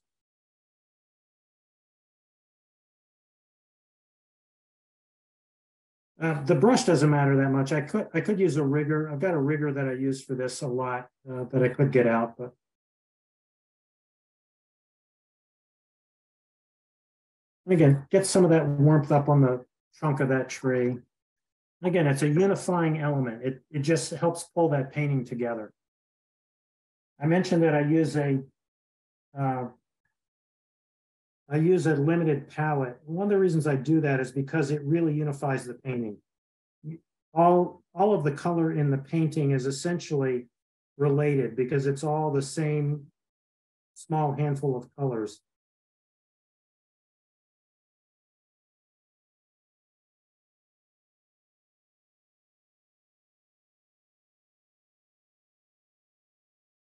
[SPEAKER 2] The brush doesn't matter that much. I could use a rigger. I've got a rigger that I use for this a lot that I could get out, but again, get some of that warmth up on the trunk of that tree. Again, it's a unifying element. It just helps pull that painting together. I mentioned that I use a limited palette. One of the reasons I do that is because it really unifies the painting. All of the color in the painting is essentially related because it's all the same small handful of colors.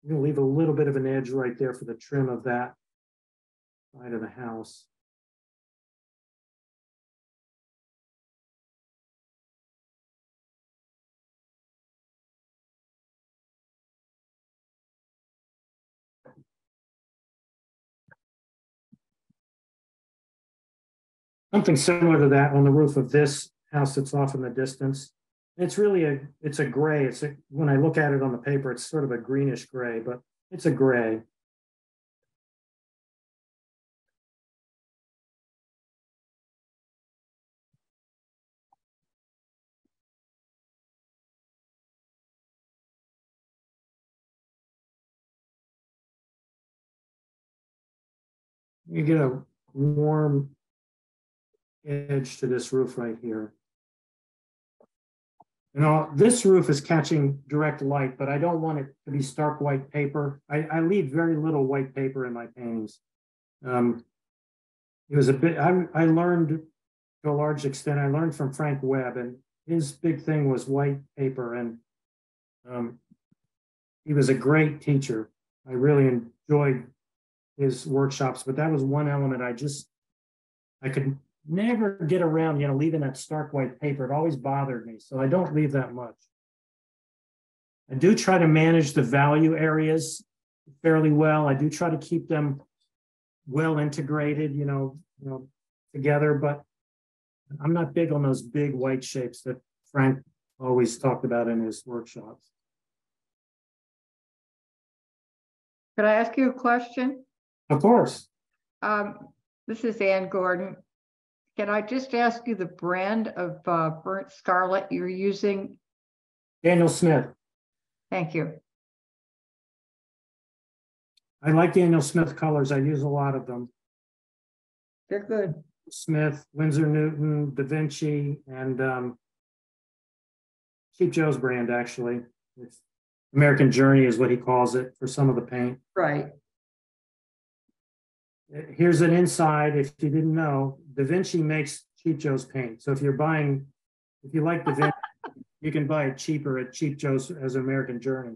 [SPEAKER 2] I'm going to leave a little bit of an edge right there for the trim of that side of the house. Something similar to that on the roof of this house that's off in the distance. It's really it's a gray. When I look at it on the paper, it's sort of a greenish gray, but it's a gray. You get a warm edge to this roof right here. This roof is catching direct light, but I don't want it to be stark white paper. I leave very little white paper in my paintings. It was a bit, I learned to a large extent, I learned from Frank Webb, and his big thing was white paper, and he was a great teacher. I really enjoyed his workshops, but that was one element I could never get around, leaving that stark white paper. It always bothered me, so I don't leave that much. I do try to manage the value areas fairly well. I do try to keep them well integrated, together, but I'm not big on those big white shapes that Frank always talked about in his workshops.
[SPEAKER 7] Could I ask you a question?
[SPEAKER 2] Of course.
[SPEAKER 7] This is Ann Gordon. Can I just ask you the brand of burnt scarlet you're using?
[SPEAKER 2] Daniel Smith.
[SPEAKER 7] Thank you.
[SPEAKER 2] I like Daniel Smith colors. I use a lot of them.
[SPEAKER 7] They're good.
[SPEAKER 2] Smith, Winsor Newton, Da Vinci, and Cheap Joe's brand, actually. It's American Journey is what he calls it for some of the paint.
[SPEAKER 7] Right.
[SPEAKER 2] Here's an inside, if you didn't know, Da Vinci makes Cheap Joe's paint. So if you like Da Vinci, you can buy it cheaper at Cheap Joe's as American Journey.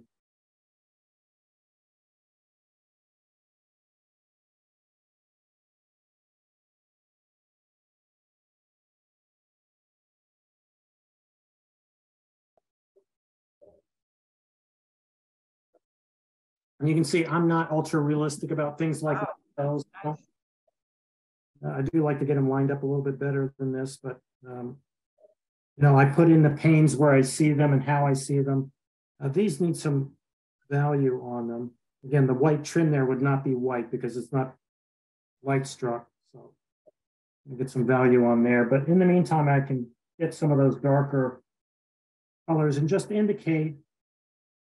[SPEAKER 2] And you can see I'm not ultra realistic about things like those. I do like to get them lined up a little bit better than this, but I put in the panes where I see them and how I see them. These need some value on them. Again, the white trim there would not be white because it's not light struck. So get some value on there. But in the meantime, I can get some of those darker colors and just indicate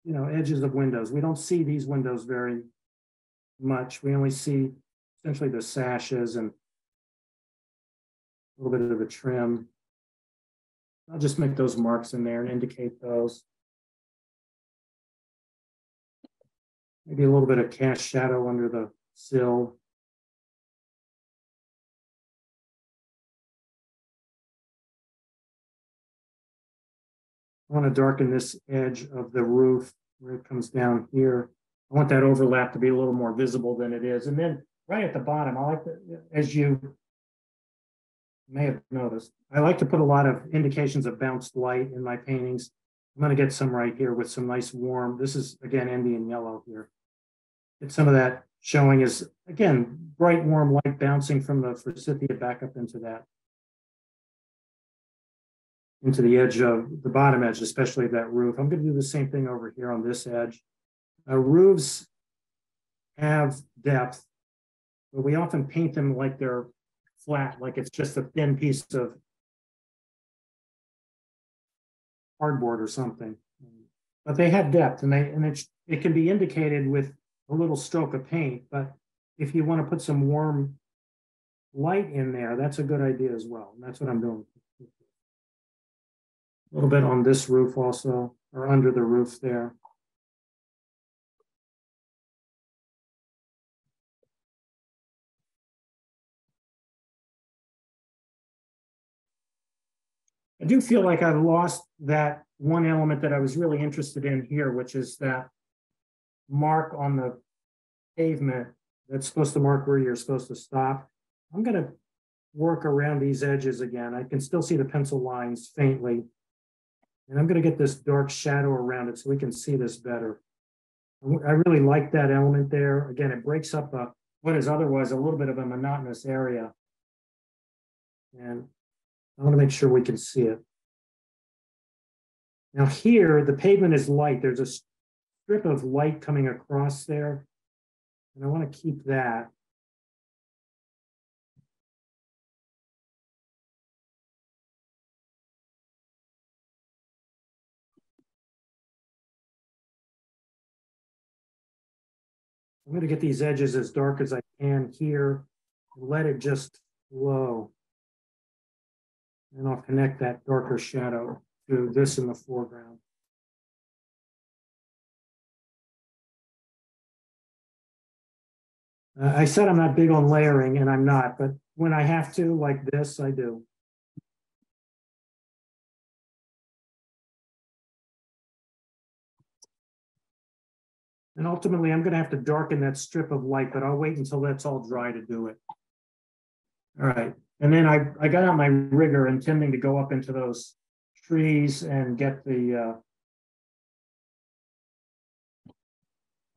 [SPEAKER 2] you know, edges of windows. We don't see these windows very much. We only see essentially the sashes and a little bit of the trim. I'll just make those marks in there and indicate those. Maybe a little bit of cast shadow under the sill. I want to darken this edge of the roof where it comes down here. I want that overlap to be a little more visible than it is. And then right at the bottom, I like to, as you may have noticed, I like to put a lot of indications of bounced light in my paintings. I'm going to get some right here with some nice warm, this is again Indian yellow here. Get some of that showing is, again, bright warm light bouncing from the forsythia back up into that, into the edge of the bottom edge, especially that roof. I'm going to do the same thing over here on this edge. Roofs have depth, but we often paint them like they're flat, like it's just a thin piece of cardboard or something. But they have depth, and it can be indicated with a little stroke of paint. But if you want to put some warm light in there, that's a good idea as well. And that's what I'm doing. A little bit on this roof also, or under the roof there. I do feel like I've lost that one element that I was really interested in here, which is that mark on the pavement that's supposed to mark where you're supposed to stop. I'm going to work around these edges again. I can still see the pencil lines faintly. And I'm going to get this dark shadow around it so we can see this better. I really like that element there. Again, it breaks up what is otherwise a little bit of a monotonous area. And I want to make sure we can see it. Now here, the pavement is light. There's a strip of light coming across there. And I want to keep that. I'm going to get these edges as dark as I can here. Let it just flow. And I'll connect that darker shadow to this in the foreground. I said I'm not big on layering, and I'm not, but when I have to, like this, I do. And ultimately, I'm going to have to darken that strip of light, but I'll wait until that's all dry to do it. All right. And then I got out my rigger intending to go up into those trees and get the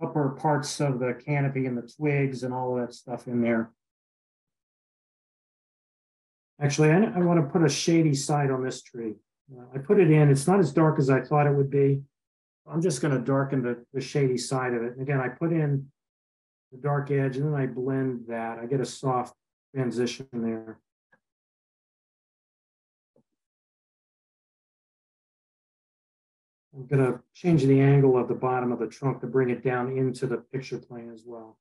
[SPEAKER 2] upper parts of the canopy and the twigs and all of that stuff in there. Actually, I want to put a shady side on this tree. I put it in. It's not as dark as I thought it would be. I'm just going to darken the shady side of it. And again, I put in the dark edge and then I blend that. I get a soft transition there. I'm going to change the angle of the bottom of the trunk to bring it down into the picture plane as well.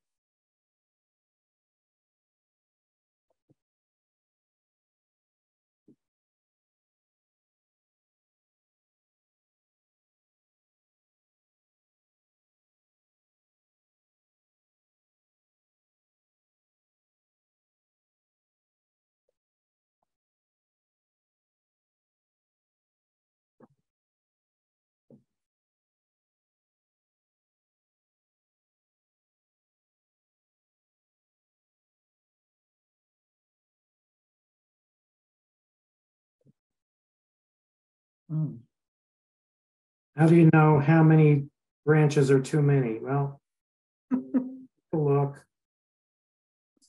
[SPEAKER 2] How do you know how many branches are too many? Well, look,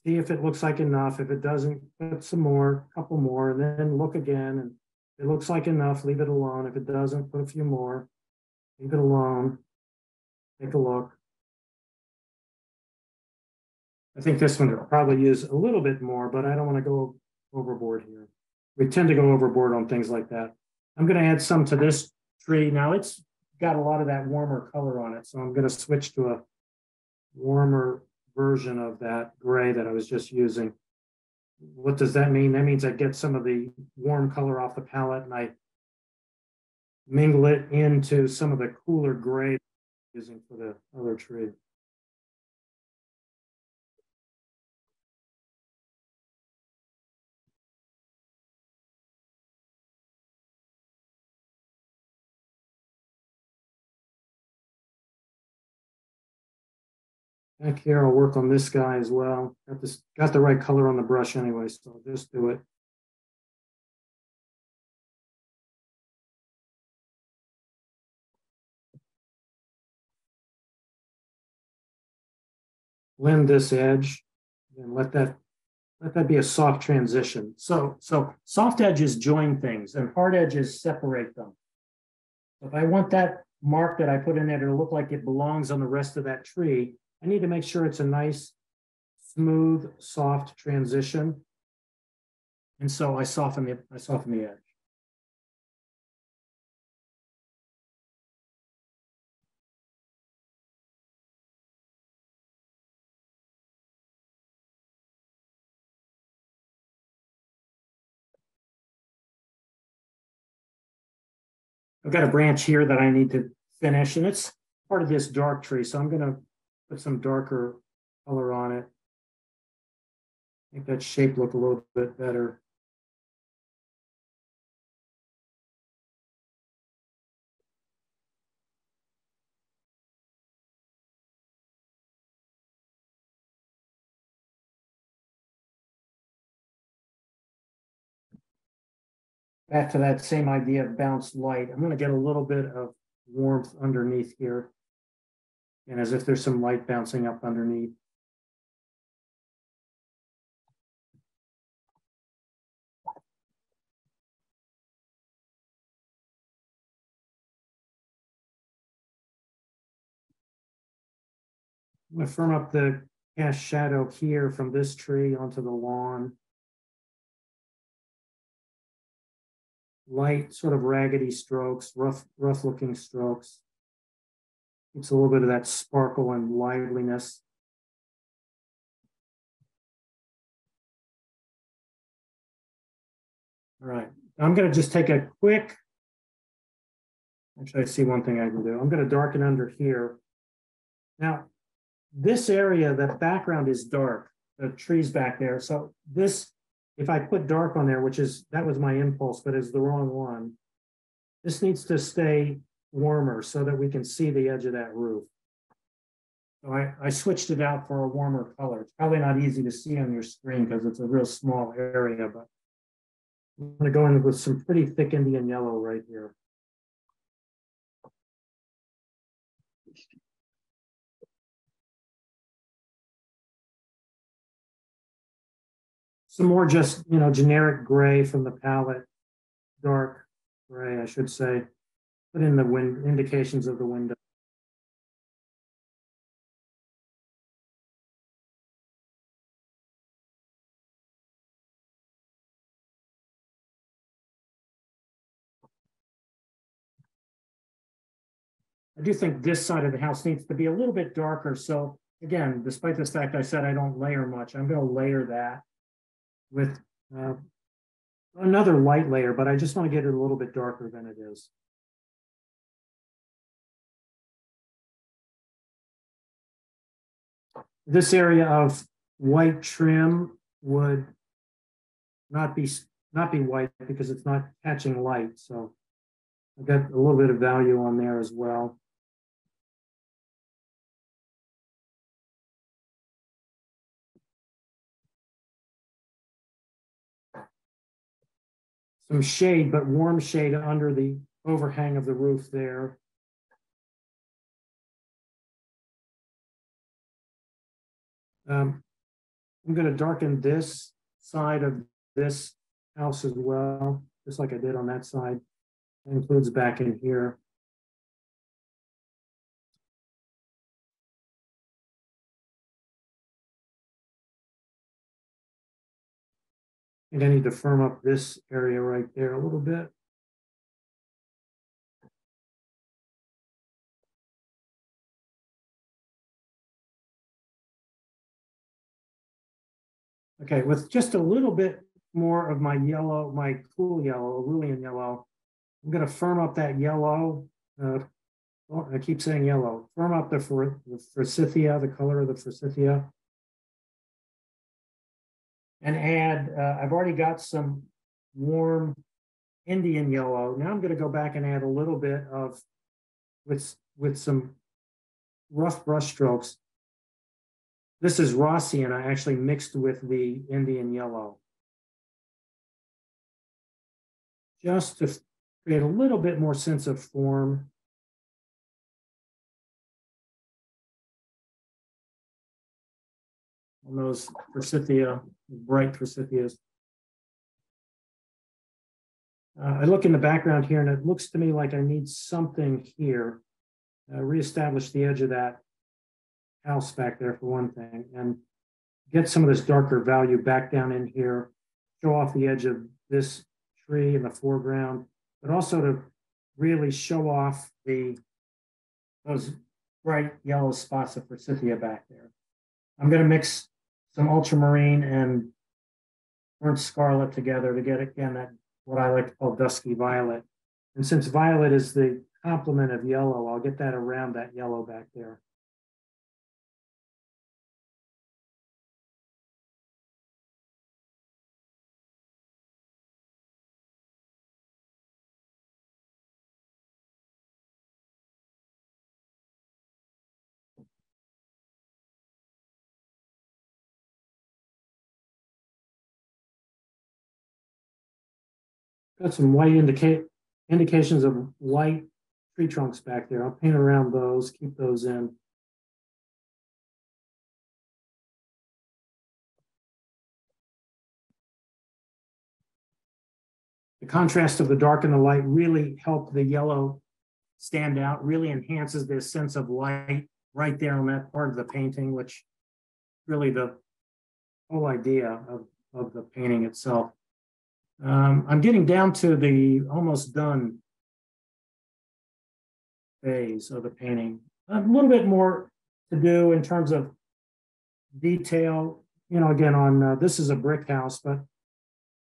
[SPEAKER 2] see if it looks like enough. If it doesn't, put some more, a couple more, and then look again. And if it looks like enough, leave it alone. If it doesn't, put a few more, leave it alone. Take a look. I think this one could probably use a little bit more, but I don't want to go overboard here. We tend to go overboard on things like that. I'm going to add some to this tree. Now it's got a lot of that warmer color on it. So I'm going to switch to a warmer version of that gray that I was just using. What does that mean? That means I get some of the warm color off the palette and I mingle it into some of the cooler gray I'm using for the other tree. Back here, I'll work on this guy as well. Got the right color on the brush anyway, so I'll just do it. Blend this edge and let that be a soft transition. So soft edges join things and hard edges separate them. If I want that mark that I put in there to look like it belongs on the rest of that tree, I need to make sure it's a nice, smooth, soft transition. And so I soften the edge. I've got a branch here that I need to finish, and it's part of this dark tree. So I'm going to put some darker color on it. Make that shape look a little bit better. Back to that same idea of bounced light. I'm going to get a little bit of warmth underneath here. And as if there's some light bouncing up underneath. I'm going to firm up the cast shadow here from this tree onto the lawn. Light, sort of raggedy strokes, rough looking strokes. It's a little bit of that sparkle and liveliness. All right, I'm going to just take a quick, actually I see one thing I can do. I'm going to darken under here. Now, this area, the background is dark, the trees back there. So this, if I put dark on there, that was my impulse, but it's the wrong one. This needs to stay warmer so that we can see the edge of that roof. So I switched it out for a warmer color. It's probably not easy to see on your screen because it's a real small area, but I'm going to go in with some pretty thick Indian yellow right here. Some more just, generic gray from the palette, dark gray, I should say. Put in the indications of the window. I do think this side of the house needs to be a little bit darker. So again, despite the fact I said I don't layer much, I'm going to layer that with another light layer, but I just want to get it a little bit darker than it is. This area of white trim would not be white because it's not catching light. So I've got a little bit of value on there as well. Some shade, but warm shade under the overhang of the roof there. I'm going to darken this side of this house as well, just like I did on that side. That includes back in here. And I need to firm up this area right there a little bit. Okay, with just a little bit more of my yellow, my cool yellow, Cerulean yellow, I'm going to firm up that yellow. I keep saying yellow. Firm up the forsythia, the color of the forsythia. And add, I've already got some warm Indian yellow. Now I'm going to go back and add a little bit of, with some rough brush strokes. This is Rossian, I actually mixed with the Indian yellow. Just to create a little bit more sense of form. On those forsythia, bright forsythias. I look in the background here and it looks to me like I need something here. Reestablish the edge of that house back there for one thing, and get some of this darker value back down in here, show off the edge of this tree in the foreground, but also to really show off those bright yellow spots of forsythia back there. I'm going to mix some ultramarine and burnt scarlet together to get, again, that what I like to call dusky violet. And since violet is the complement of yellow, I'll get that around that yellow back there. Got some white indications of white tree trunks back there. I'll paint around those, keep those in. The contrast of the dark and the light really help the yellow stand out, really enhances this sense of light right there on that part of the painting, which really the whole idea of the painting itself. I'm getting down to the almost done phase of the painting. A little bit more to do in terms of detail. You know, again, on this is a brick house, but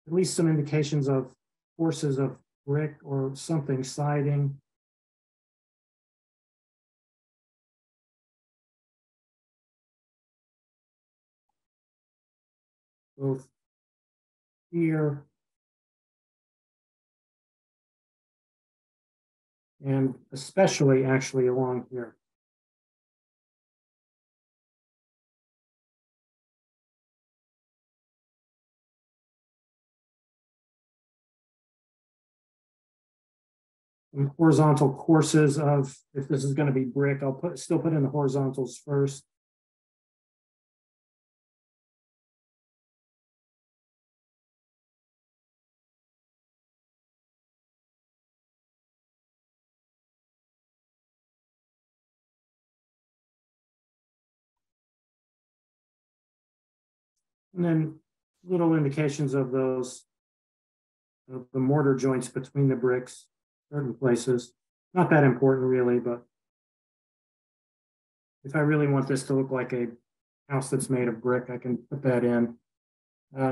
[SPEAKER 2] at least some indications of courses of brick or something siding. Both here and especially actually along here. Some horizontal courses of, if this is going to be brick, I'll still put in the horizontals first. And then little indications of those, of the mortar joints between the bricks, certain places. Not that important really, but if I really want this to look like a house that's made of brick, I can put that in.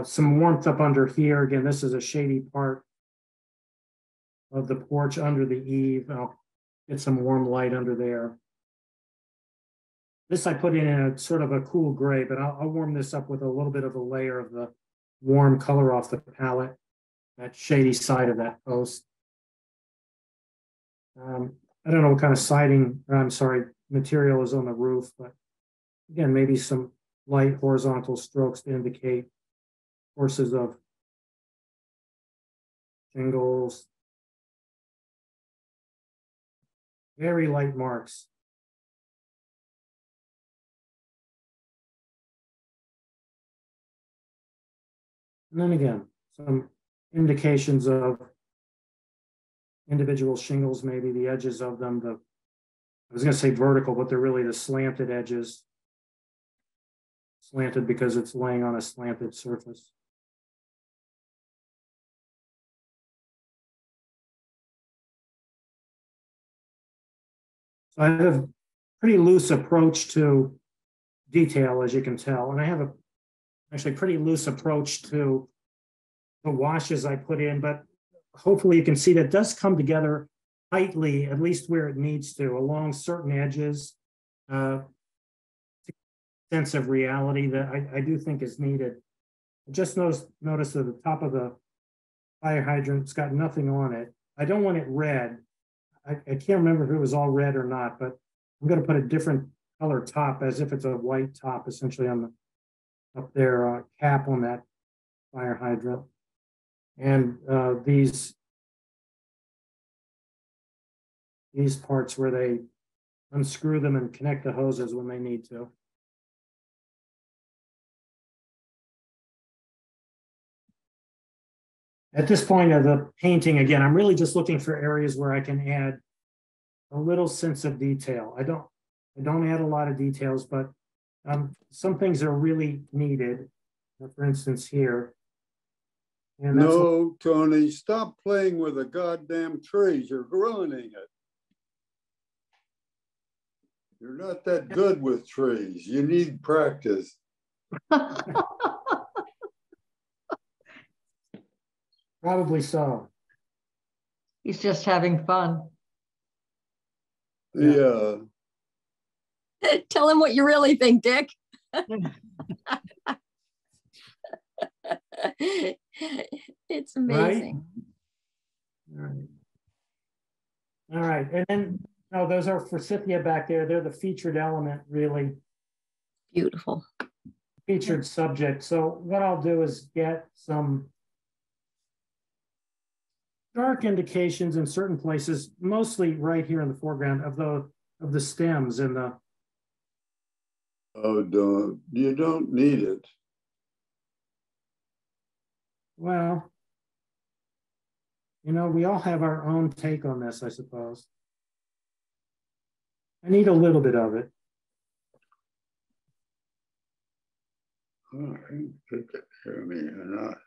[SPEAKER 2] Some warmth up under here. Again, this is a shady part of the porch under the eave. I'll get some warm light under there. This I put in a sort of a cool gray, but I'll warm this up with a little bit of a layer of the warm color off the palette, that shady side of that post. I don't know what kind of siding, or I'm sorry, material is on the roof, but again, maybe some light horizontal strokes to indicate courses of shingles. Very light marks. And then again, some indications of individual shingles, maybe the edges of them, I was going to say vertical, but they're really the slanted edges. Slanted because it's laying on a slanted surface. So I have a pretty loose approach to detail, as you can tell, and I have a actually pretty loose approach to the washes I put in, but hopefully you can see that it does come together tightly, at least where it needs to, along certain edges. Sense of reality that I do think is needed. I just noticed at the top of the fire hydrant, it's got nothing on it. I don't want it red. I can't remember if it was all red or not, but I'm going to put a different color top, as if it's a white top, essentially on the up there cap on that fire hydrant. And these parts where they unscrew them and connect the hoses when they need to. At this point of the painting, again, I'm really just looking for areas where I can add a little sense of detail. I don't add a lot of details, but some things are really needed. For instance, here. And
[SPEAKER 8] no, Tony, stop playing with the goddamn trees. You're ruining it. You're not that good with trees. You need practice.
[SPEAKER 2] Probably so.
[SPEAKER 7] He's just having fun.
[SPEAKER 8] Yeah.
[SPEAKER 4] Tell him what you really think, Dick. It's amazing.
[SPEAKER 2] Right? All right. And then, no, those are forsythia back there. They're the featured element, really.
[SPEAKER 4] Beautiful.
[SPEAKER 2] Featured subject. So what I'll do is get some dark indications in certain places, mostly right here in the foreground of the stems and the.
[SPEAKER 8] Oh, you don't need it.
[SPEAKER 2] Well, you know, we all have our own take on this, I suppose. I need a little bit of it.
[SPEAKER 8] Oh, you pick it for me or not.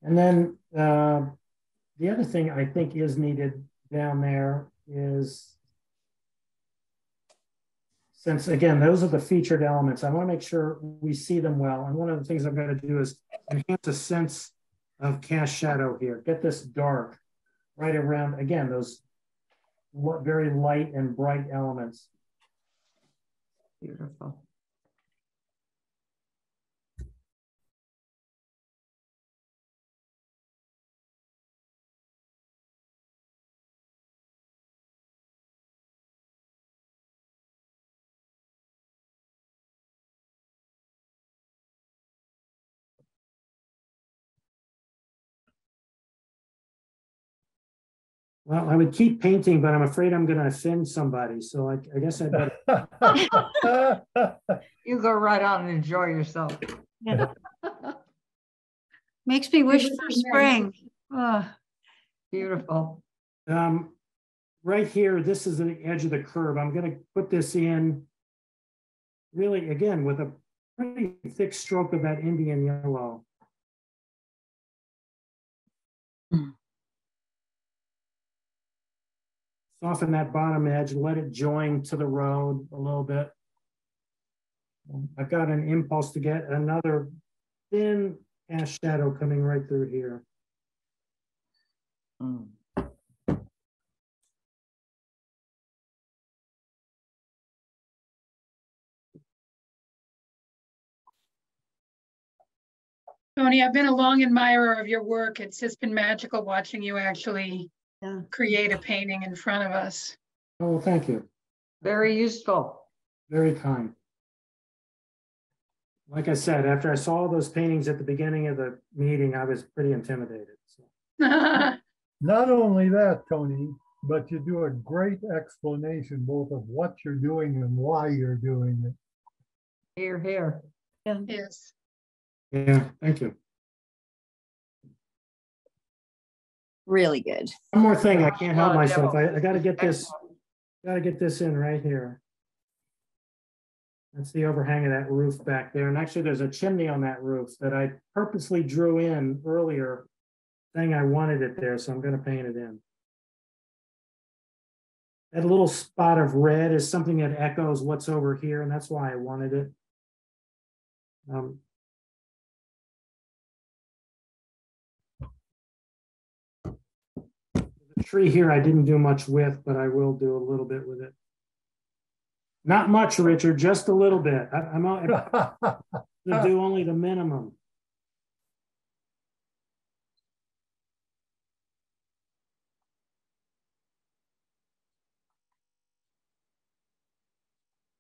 [SPEAKER 2] And then the other thing I think is needed down there is, since again, those are the featured elements, I want to make sure we see them well. And one of the things I'm going to do is enhance a sense of cast shadow here. Get this dark right around, again, those very light and bright elements.
[SPEAKER 7] Beautiful.
[SPEAKER 2] Well, I would keep painting, but I'm afraid I'm going to offend somebody. So I guess I better.
[SPEAKER 7] You go right on and enjoy yourself.
[SPEAKER 1] Yeah. Makes me wish for spring. Oh.
[SPEAKER 7] Beautiful.
[SPEAKER 2] Right here, this is the edge of the curve. I'm going to put this in really, again, with a pretty thick stroke of that Indian yellow. Soften that bottom edge, let it join to the road a little bit. I've got an impulse to get another thin cast shadow coming right through here.
[SPEAKER 9] Tony, I've been a long admirer of your work. It's just been magical watching you actually create a painting in front of us.
[SPEAKER 2] Oh, thank you.
[SPEAKER 7] Very useful.
[SPEAKER 2] Very kind. Like I said, after I saw those paintings at the beginning of the meeting, I was pretty intimidated. So.
[SPEAKER 10] Not only that, Tony, but you do a great explanation both of what you're doing and why you're doing it.
[SPEAKER 7] Here, here.
[SPEAKER 1] Yeah.
[SPEAKER 9] Yes.
[SPEAKER 2] Yeah, thank you.
[SPEAKER 4] Really good.
[SPEAKER 2] One more thing, I can't help myself. I got to get this. Got to get this in right here. That's the overhang of that roof back there. And actually, there's a chimney on that roof that I purposely drew in earlier, saying I wanted it there. So I'm going to paint it in. that little spot of red is something that echoes what's over here, and that's why I wanted it. The tree here I didn't do much with, but I will do a little bit with it. Not much, Richard, just a little bit. I'm going to do only the minimum.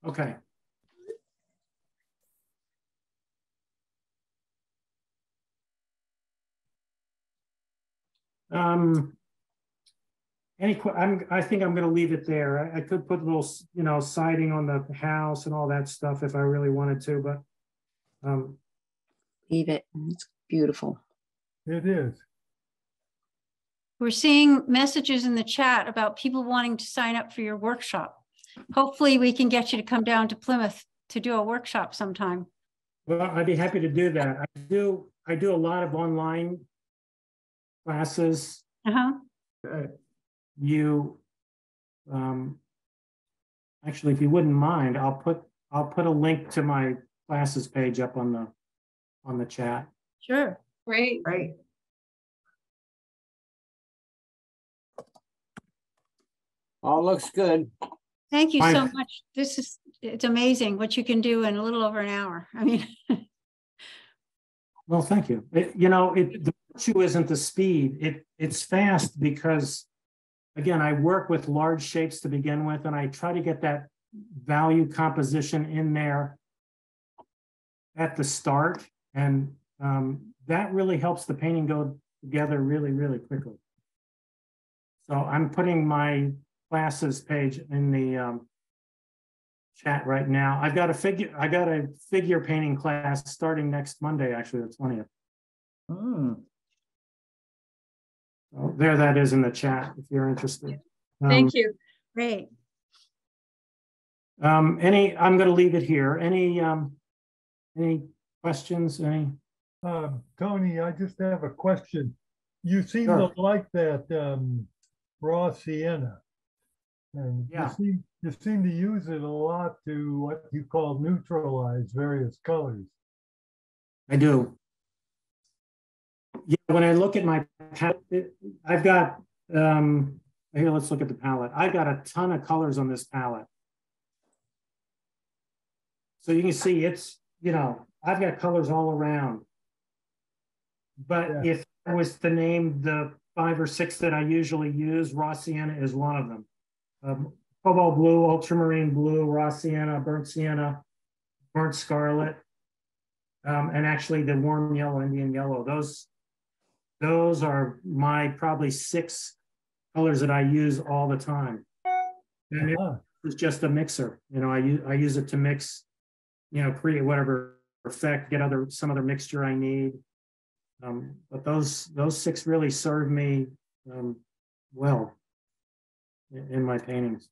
[SPEAKER 2] Okay. I think I'm going to leave it there. I could put a little, you know, siding on the house and all that stuff if I really wanted to, but
[SPEAKER 4] Leave it. It's beautiful.
[SPEAKER 10] It is.
[SPEAKER 1] We're seeing messages in the chat about people wanting to sign up for your workshop. Hopefully we can get you to come down to Plymouth to do a workshop sometime.
[SPEAKER 2] Well, I'd be happy to do that. I do a lot of online classes. You actually, if you wouldn't mind, I'll put a link to my classes page up on the chat.
[SPEAKER 1] Sure.
[SPEAKER 9] Great.
[SPEAKER 7] Right.
[SPEAKER 3] All looks good.
[SPEAKER 1] Thank you so much. It's amazing what you can do in a little over an hour. I mean,
[SPEAKER 2] well, thank you. The issue isn't the speed. It's fast because, again, I work with large shapes to begin with, and I try to get that value composition in there at the start. And that really helps the painting go together really, really quickly. So I'm putting my classes page in the chat right now. I got a figure painting class starting next Monday, actually, the 20th. So there that is in the chat if you're interested.
[SPEAKER 9] Thank you.
[SPEAKER 1] Great.
[SPEAKER 2] I'm going to leave it here. Any questions?
[SPEAKER 10] Tony, I just have a question. You seem
[SPEAKER 2] Sure.
[SPEAKER 10] to like that raw sienna. And
[SPEAKER 2] Yeah.
[SPEAKER 10] you seem to use it a lot to what you call neutralize various colors.
[SPEAKER 2] I do. Yeah, when I look at my palette, I've got, here, let's look at the palette. I've got a ton of colors on this palette. So you can see it's, I've got colors all around. But
[SPEAKER 10] Yeah.
[SPEAKER 2] if I was to name the 5 or 6 that I usually use, raw sienna is one of them. Cobalt blue, ultramarine blue, raw sienna, burnt scarlet, and actually the warm yellow, Indian yellow. Those are my probably 6 colors that I use all the time. And it's just a mixer. I use it to mix, create whatever effect, get some other mixture I need. But those 6 really serve me well in my paintings.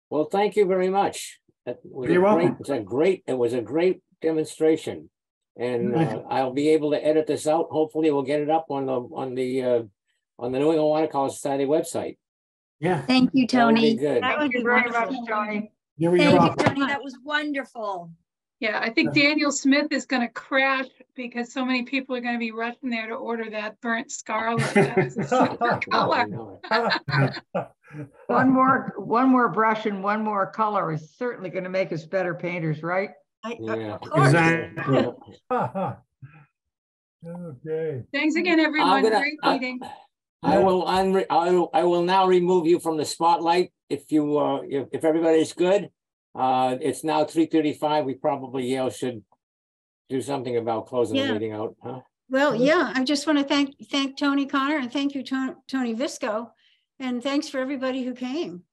[SPEAKER 3] Well, thank you very much.
[SPEAKER 2] You're welcome.
[SPEAKER 3] It was a great demonstration, and I'll be able to edit this out. Hopefully, we'll get it up on the New England Watercolor Society website.
[SPEAKER 2] Yeah.
[SPEAKER 4] Thank you, Tony.
[SPEAKER 3] Good.
[SPEAKER 7] Thank you very much, Tony.
[SPEAKER 4] Thank you, Tony. That was wonderful.
[SPEAKER 9] Yeah, I think Daniel Smith is going to crash because so many people are going to be rushing there to order that burnt scarlet. That's a super color.
[SPEAKER 7] One more brush and one more color is certainly going to make us better painters, right?
[SPEAKER 3] Yeah,
[SPEAKER 2] exactly.
[SPEAKER 10] Okay.
[SPEAKER 9] Thanks again, everyone. Great meeting.
[SPEAKER 3] I will now remove you from the spotlight if everybody's good. It's now 3:35. We probably should do something about closing the meeting out, huh?
[SPEAKER 1] Well, yeah, I just want to thank Tony Connor and thank you, Tony Visco, and thanks for everybody who came.